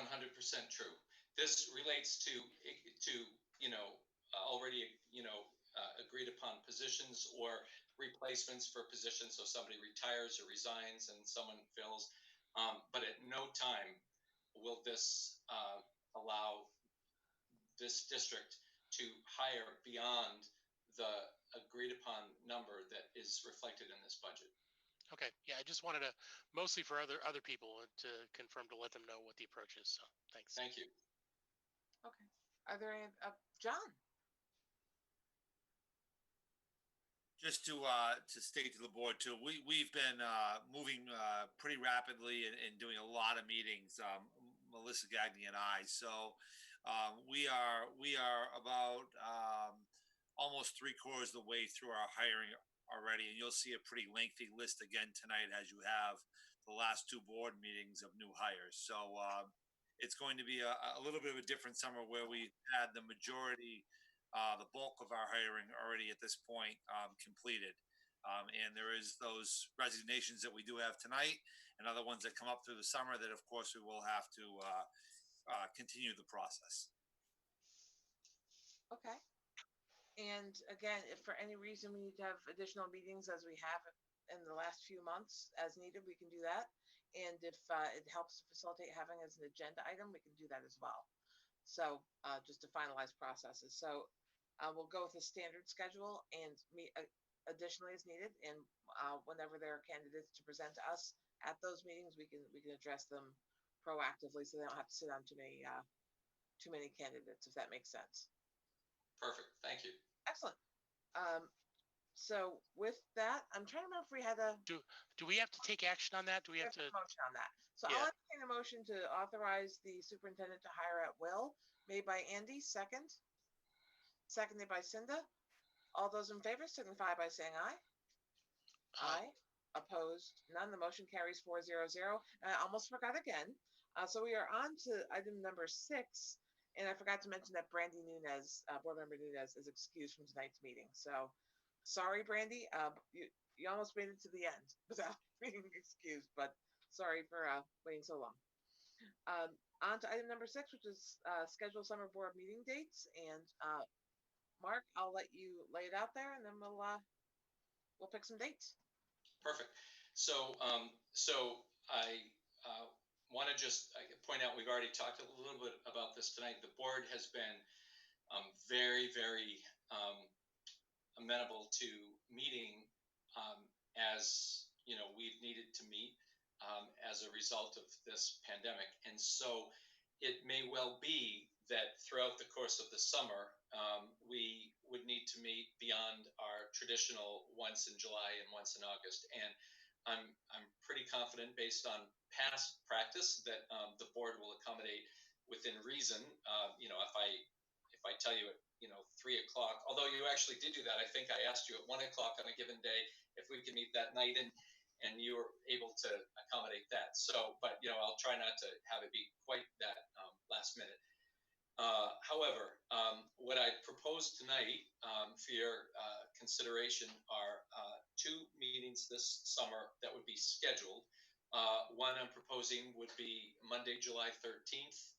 true. This relates to already agreed upon positions or replacements for positions. So somebody retires or resigns and someone fills, but at no time will this allow this district to hire beyond the agreed upon number that is reflected in this budget. Okay. Yeah, I just wanted to, mostly for other people, to confirm, to let them know what the approach is. So thanks. Thank you. Okay. Are there any, John? Just to state to the board too, we've been moving pretty rapidly and doing a lot of meetings, Melissa Gagny and I. So we are about almost 3/4 of the way through our hiring already, and you'll see a pretty lengthy list again tonight as you have the last 2 board meetings of new hires. So it's going to be a little bit of a different summer where we had the majority. The bulk of our hiring already at this point completed. And there is those resignations that we do have tonight and other ones that come up through the summer that, of course, we will have to continue the process. Okay. And again, if for any reason we need to have additional meetings as we have in the last few months as needed, we can do that. And if it helps to facilitate having as an agenda item, we can do that as well. So just to finalize processes. So we'll go with a standard schedule and meet additionally as needed. And whenever there are candidates to present to us at those meetings, we can address them proactively, so they don't have to sit on too many candidates, if that makes sense. Perfect. Thank you. Excellent. So with that, I'm trying to remember if we had a. Do we have to take action on that? Do we have to motion on that? So Yeah. I'll entertain a motion to authorize the superintendent to hire at will, made by Andy, seconded by Cinda. All those in favor signify by saying aye. Aye. Opposed? None. The motion carries 4-0-0. And I almost forgot again. So we are on to item number 6. And I forgot to mention that Brandy Nunez, board member Nunez, is excused from tonight's meeting. So sorry, Brandy. You almost made it to the end without being excused, but sorry for waiting so long. On to item number 6, which is scheduled summer board meeting dates. And Mark, I'll let you lay it out there, and then we'll pick some dates. Perfect. So I want to just point out, we've already talked a little bit about this tonight. The board has been very, very amenable to meeting as we've needed to meet as a result of this pandemic. And so it may well be that throughout the course of the summer, we would need to meet beyond our traditional once in July and once in August. And I'm pretty confident, based on past practice, that the board will accommodate within reason. If I tell you at 3 o'clock, although you actually did do that, I think I asked you at 1 o'clock on a given day if we could meet that night, and you were able to accommodate that. So, but I'll try not to have it be quite that last minute. However, what I propose tonight for your consideration are 2 meetings this summer that would be scheduled. One I'm proposing would be Monday, July 13th,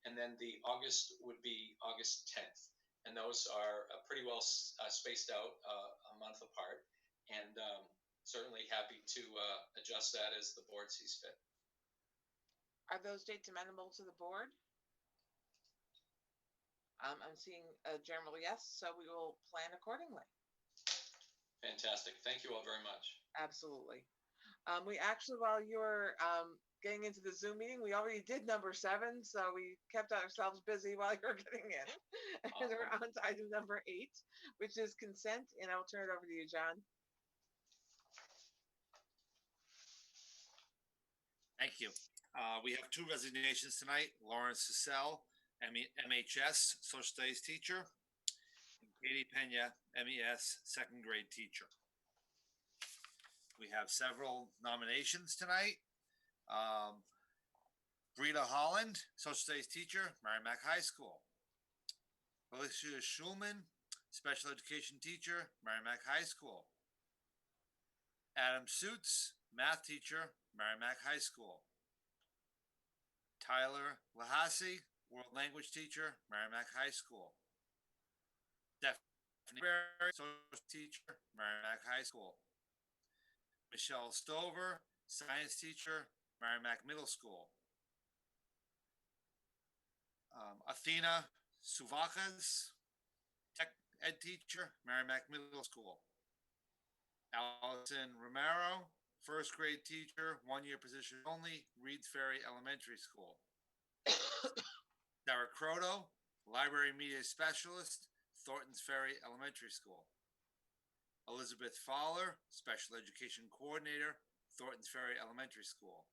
and then the August would be August 10th. And those are pretty well spaced out a month apart. And certainly happy to adjust that as the board sees fit. Are those dates amenable to the board? I'm seeing a general yes, so we will plan accordingly. Fantastic. Thank you all very much. Absolutely. We actually, while you were getting into the Zoom meeting, we already did number 7, so we kept ourselves busy while you were getting in. And we're on to item number 8, which is consent, and I'll turn it over to you, John. Thank you. We have 2 resignations tonight. Lawrence Cassell, MHS Social Studies teacher, and Katie Pena, MES second grade teacher. We have several nominations tonight. Brita Holland, Social Studies teacher, Merrimack High School. Alicia Schulman, Special Education teacher, Merrimack High School. Adam Suits, Math teacher, Merrimack High School. Tyler Lahasi, World Language teacher, Merrimack High School. Stephanie Berry, Social teacher, Merrimack High School. Michelle Stover, Science teacher, Merrimack Middle School. Athena Suvakas, Tech Ed teacher, Merrimack Middle School. Allison Romero, first grade teacher, 1-year position only, Reeds Ferry Elementary School. Sarah Croto, library media specialist, Thorntons Ferry Elementary School. Elizabeth Fowler, special education coordinator, Thorntons Ferry Elementary School.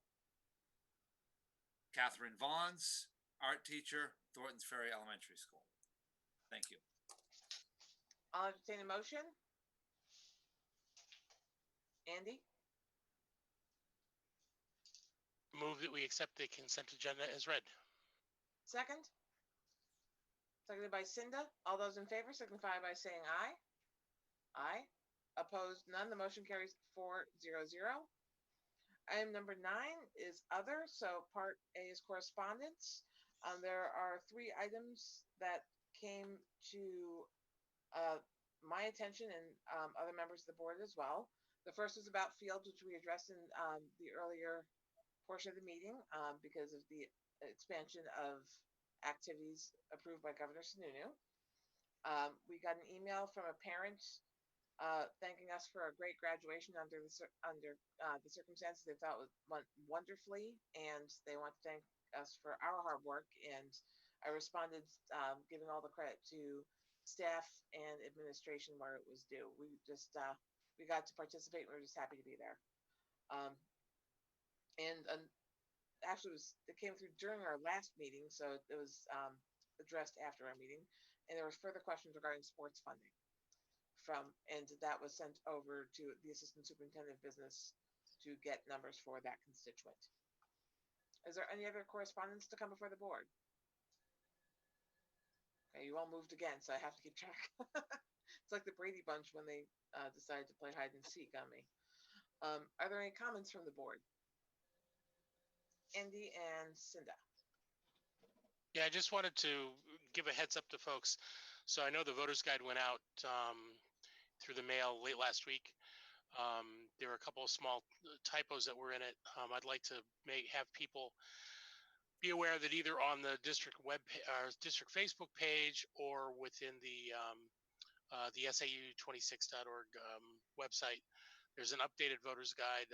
Catherine Vaughns, art teacher, Thorntons Ferry Elementary School. Thank you. I'll entertain a motion. Andy? Move that we accept the consent agenda as read. Second? Seconded by Cinda. All those in favor signify by saying aye. Aye. Opposed, none. The motion carries 4-0-0. Item number 9 is other. So part A is correspondence. There are 3 items that came to my attention and other members of the board as well. The first is about fields, which we addressed in the earlier portion of the meeting because of the expansion of activities approved by Governor Sununu. We got an email from a parent thanking us for a great graduation under the circumstances. They thought went wonderfully, and they want to thank us for our hard work. And I responded giving all the credit to staff and administration where it was due. We just we got to participate. We were just happy to be there. Actually, it came through during our last meeting, so it was addressed after our meeting, and there was further questions regarding sports funding and that was sent over to the Assistant Superintendent of Business to get numbers for that constituent. Is there any other correspondence to come before the board? Okay, you all moved again, so I have to keep track. It's like the Brady Bunch when they decided to play hide and seek on me. Are there any comments from the board? Andy and Cinda. Yeah, I just wanted to give a heads up to folks. So I know the voter's guide went out through the mail late last week. There were a couple of small typos that were in it. I'd like to have people be aware that either on the district district Facebook page or within the SAU26.org website, there's an updated voter's guide.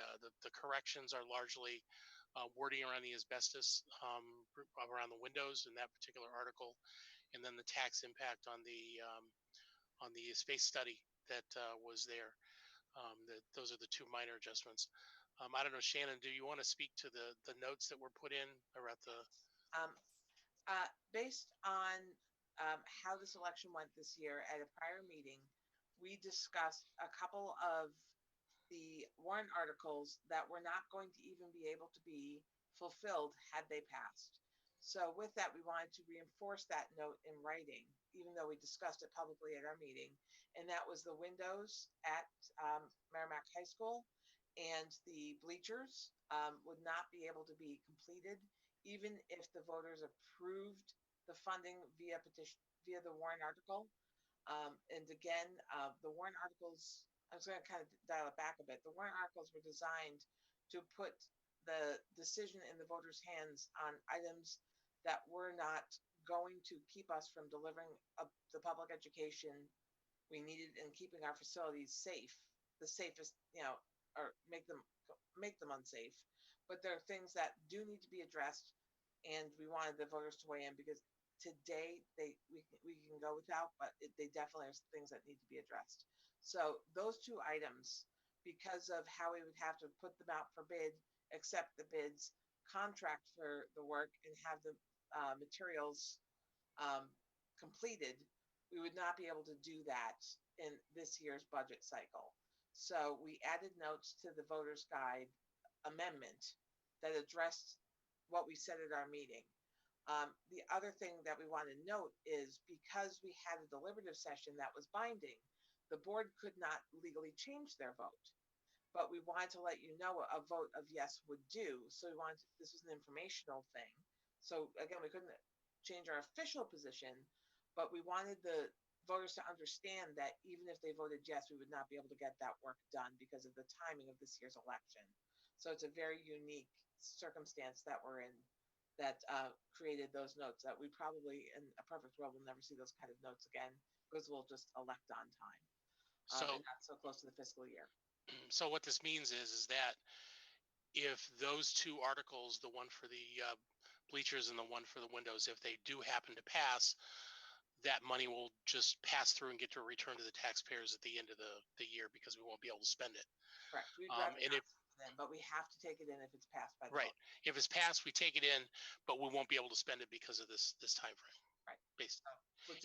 The corrections are largely wording around the asbestos around the windows in that particular article, and then the tax impact on the space study that was there. Those are the 2 minor adjustments. I don't know, Shannon, do you want to speak to the notes that were put in about the? Based on how this election went this year, at a prior meeting, we discussed a couple of the warrant articles that were not going to even be able to be fulfilled had they passed. So with that, we wanted to reinforce that note in writing, even though we discussed it publicly at our meeting. And that was the windows at Merrimack High School and the bleachers would not be able to be completed, even if the voters approved the funding via the warrant article. And again, the warrant articles I was going to kind of dial it back a bit. The warrant articles were designed to put the decision in the voters' hands on items that were not going to keep us from delivering the public education we needed and keeping our facilities safe, the safest, or make them unsafe. But there are things that do need to be addressed, and we wanted the voters to weigh in because today we can go without, but they definitely are things that need to be addressed. So those two items, because of how we would have to put them out for bid, accept the bids, contract for the work, and have the materials completed, we would not be able to do that in this year's budget cycle. So we added notes to the voter's guide amendment that addressed what we said at our meeting. The other thing that we want to note is because we had a deliberative session that was binding, the board could not legally change their vote. But we wanted to let you know a vote of yes would do. So this was an informational thing. So again, we couldn't change our official position, but we wanted the voters to understand that even if they voted yes, we would not be able to get that work done because of the timing of this year's election. So it's a very unique circumstance that we're in that created those notes that we probably, in a perfect world, will never see those kind of notes again because we'll just elect on time. And not so close to the fiscal year. So what this means is that if those two articles, the one for the bleachers and the one for the windows, if they do happen to pass, that money will just pass through and get to return to the taxpayers at the end of the year because we won't be able to spend it. Correct. But we have to take it in if it's passed by the right. vote. If it's passed, we take it in, but we won't be able to spend it because of this time frame. Right. Basically.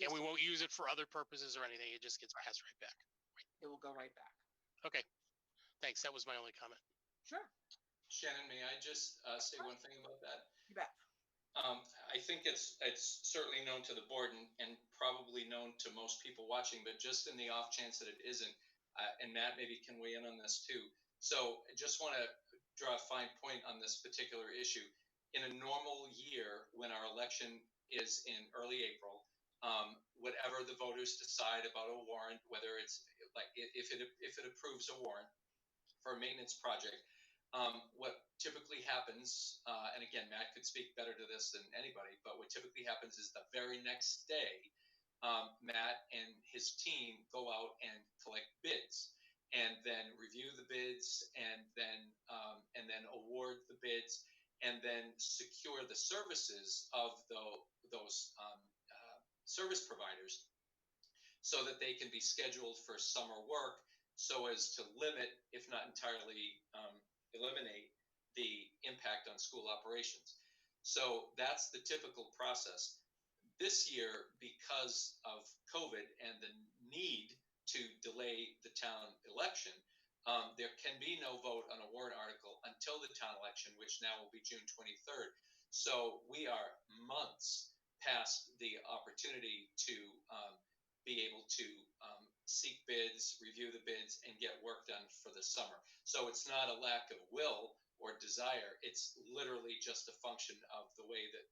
And we won't use it for other purposes or anything. It just gets passed right back. Right. It will go right back. Okay. Thanks. That was my only comment. Sure. Shannon, may I just say one thing about that? You bet. I think it's certainly known to the board and probably known to most people watching, but just in the off chance that it isn't, and Matt maybe can weigh in on this too. So I just want to draw a fine point on this particular issue. In a normal year, when our election is in early April, whatever the voters decide about a warrant, whether it's like if it approves a warrant for a maintenance project, what typically happens, and again, Matt could speak better to this than anybody, but what typically happens is the very next day, Matt and his team go out and collect bids, and then review the bids, and then award the bids, and then secure the services of those service providers, so that they can be scheduled for summer work, so as to limit, if not entirely eliminate, the impact on school operations. So that's the typical process. This year, because of COVID and the need to delay the town election, there can be no vote on a warrant article until the town election, which now will be June 23rd. So we are months past the opportunity to be able to seek bids, review the bids, and get work done for the summer. So it's not a lack of will or desire. It's literally just a function of the way that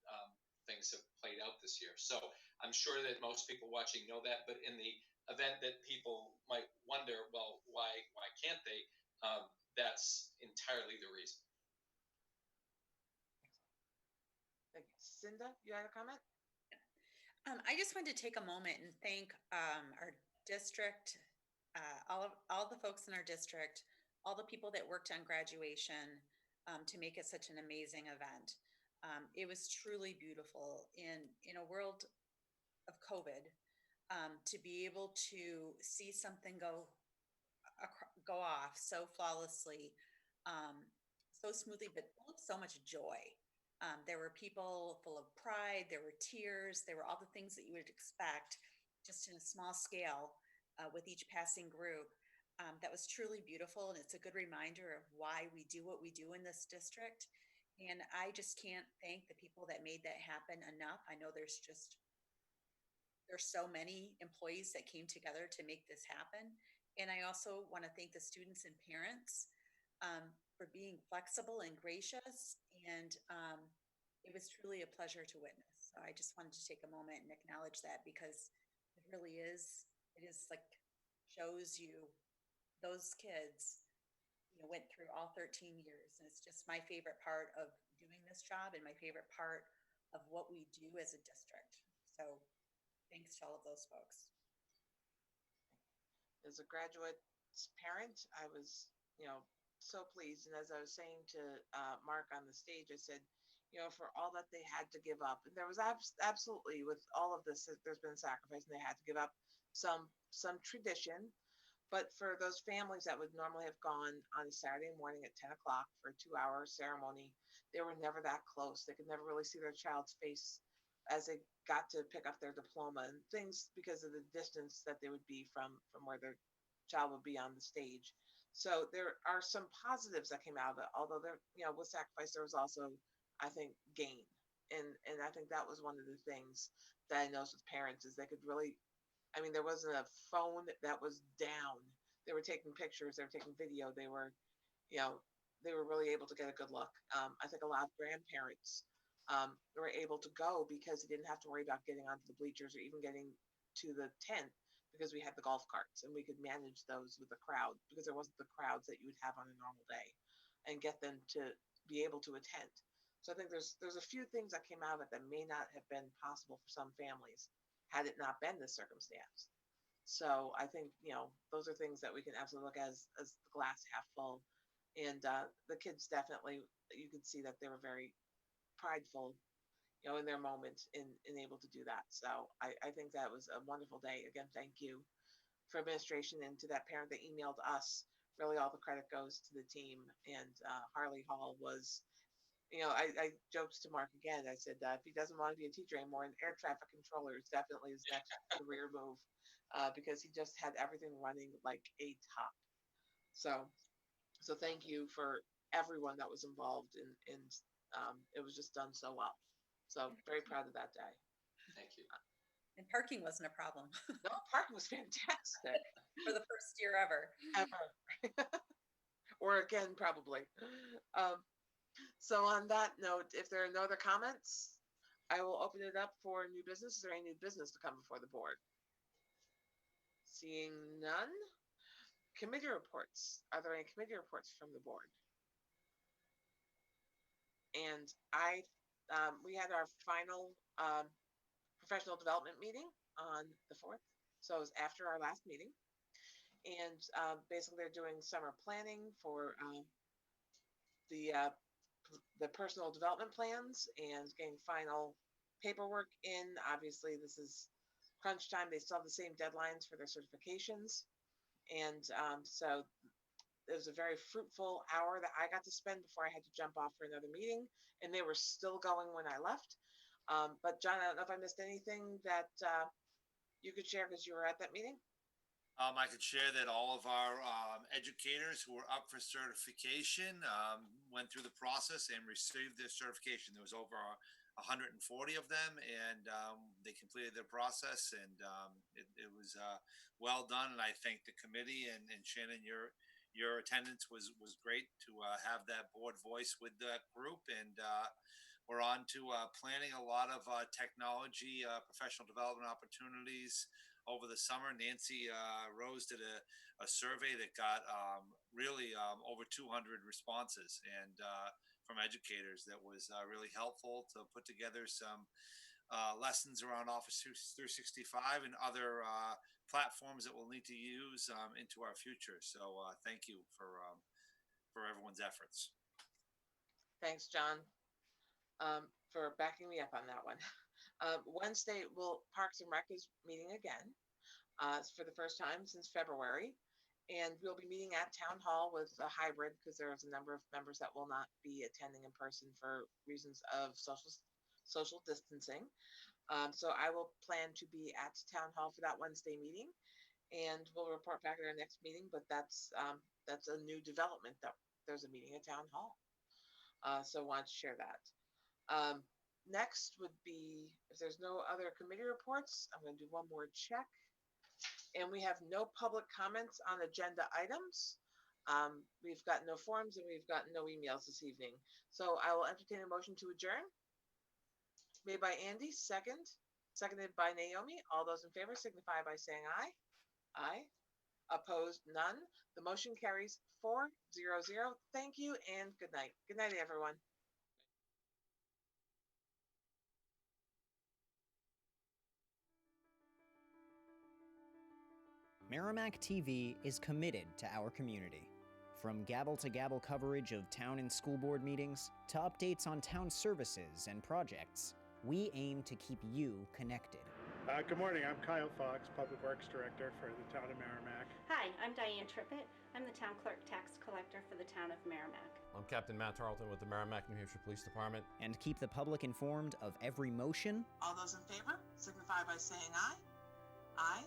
things have played out this year. So I'm sure that most people watching know that, but in the event that people might wonder, well, why can't they? That's entirely the reason. Thank you. Cinda, you had a comment? I just wanted to take a moment and thank our district, all the folks in our district, all the people that worked on graduation to make it such an amazing event. It was truly beautiful in a world of COVID, to be able to see something go off so flawlessly, so smoothly, but full of so much joy. There were people full of pride, there were tears, there were all the things that you would expect just in a small scale with each passing group. That was truly beautiful, and it's a good reminder of why we do what we do in this district. And I just can't thank the people that made that happen enough. I know there's so many employees that came together to make this happen. And I also want to thank the students and parents for being flexible and gracious. And it was truly a pleasure to witness. So I just wanted to take a moment and acknowledge that, because it really is, like, shows you those kids, went through all 13 years. And it's just my favorite part of doing this job and my favorite part of what we do as a district. So thanks to all of those folks. As a graduate's parent, I was, so pleased. And as I was saying to Mark on the stage, I said, for all that they had to give up, and there was absolutely with all of this, there's been sacrifice, and they had to give up some tradition. But for those families that would normally have gone on a Saturday morning at 10 o'clock for a 2-hour ceremony, they were never that close. They could never really see their child's face as they got to pick up their diploma and things because of the distance that they would be from where their child would be on the stage. So there are some positives that came out of it, although there, with sacrifice, there was also, I think, gain. And I think that was one of the things that I noticed with parents is they could really, there wasn't a phone that was down. They were taking pictures, they were taking video, they were really able to get a good look. I think a lot of grandparents were able to go because they didn't have to worry about getting onto the bleachers or even getting to the tent because we had the golf carts and we could manage those with the crowd because there wasn't the crowds that you would have on a normal day and get them to be able to attend. So I think there's a few things that came out of it that may not have been possible for some families had it not been this circumstance. So I think, those are things that we can absolutely look at as the glass half full. And the kids definitely, you could see that they were very prideful, in their moment in able to do that. So I think that was a wonderful day. Again, thank you for administration and to that parent that emailed us. Really all the credit goes to the team. And Harley Hall was, I joked to Mark again. I said, if he doesn't want to be a teacher anymore, an air traffic controller is definitely his next career move because he just had everything running like a top. So thank you for everyone that was involved in it was just done so well. So very proud of that day. Thank you. And parking wasn't a problem. No, parking was fantastic. For the first year ever. Or again, probably. So on that note, if there are no other comments, I will open it up for new business. Is there any new business to come before the board? Seeing none. Committee reports. Are there any committee reports from the board? And we had our final professional development meeting on the 4th. So it was after our last meeting. And basically they're doing summer planning for the personal development plans and getting final paperwork in. Obviously, this is crunch time. They still have the same deadlines for their certifications. And so it was a very fruitful hour that I got to spend before I had to jump off for another meeting. And they were still going when I left. But John, I don't know if I missed anything that you could share because you were at that meeting. I could share that all of our educators who were up for certification went through the process and received their certification. There was over 140 of them, and they completed their process, and it was well done. And I thank the committee and Shannon, your attendance was great to have that board voice with that group, and we're on to planning a lot of technology, professional development opportunities over the summer. Nancy Rose did a survey that got really over 200 responses and from educators that was really helpful to put together some lessons around Office 365 and other platforms that we'll need to use into our future. So thank you for everyone's efforts. Thanks, John, for backing me up on that one. Wednesday, Parks and Rec is meeting again for the first time since February. And we'll be meeting at Town Hall with a hybrid because there's a number of members that will not be attending in person for reasons of social distancing. So I will plan to be at Town Hall for that Wednesday meeting, and we'll report back at our next meeting. But that's a new development that there's a meeting at Town Hall. So I wanted to share that. Next would be, if there's no other committee reports, I'm going to do one more check. And we have no public comments on agenda items. We've got no forms and we've got no emails this evening. So I will entertain a motion to adjourn. Made by Andy, seconded by Naomi. All those in favor signify by saying aye. Aye. Opposed, none. The motion carries 4-0-0. Thank you and good night. Good night, everyone. Merrimack TV is committed to our community. From gavel-to-gavel coverage of town and school board meetings to updates on town services and projects, we aim to keep you connected. Good morning, I'm Kyle Fox, Public Works Director for the town of Merrimack. Hi, I'm Diane Trippett. I'm the town clerk tax collector for the town of Merrimack. I'm Captain Matt Tarleton with the Merrimack, New Hampshire Police Department. And keep the public informed of every motion. All those in favor signify by saying aye. Aye.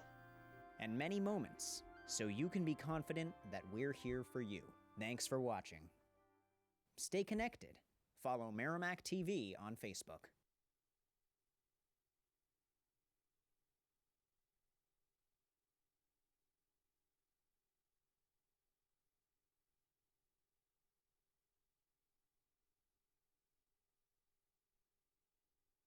And many moments, so you can be confident that we're here for you. Thanks for watching. Stay connected. Follow Merrimack TV on Facebook.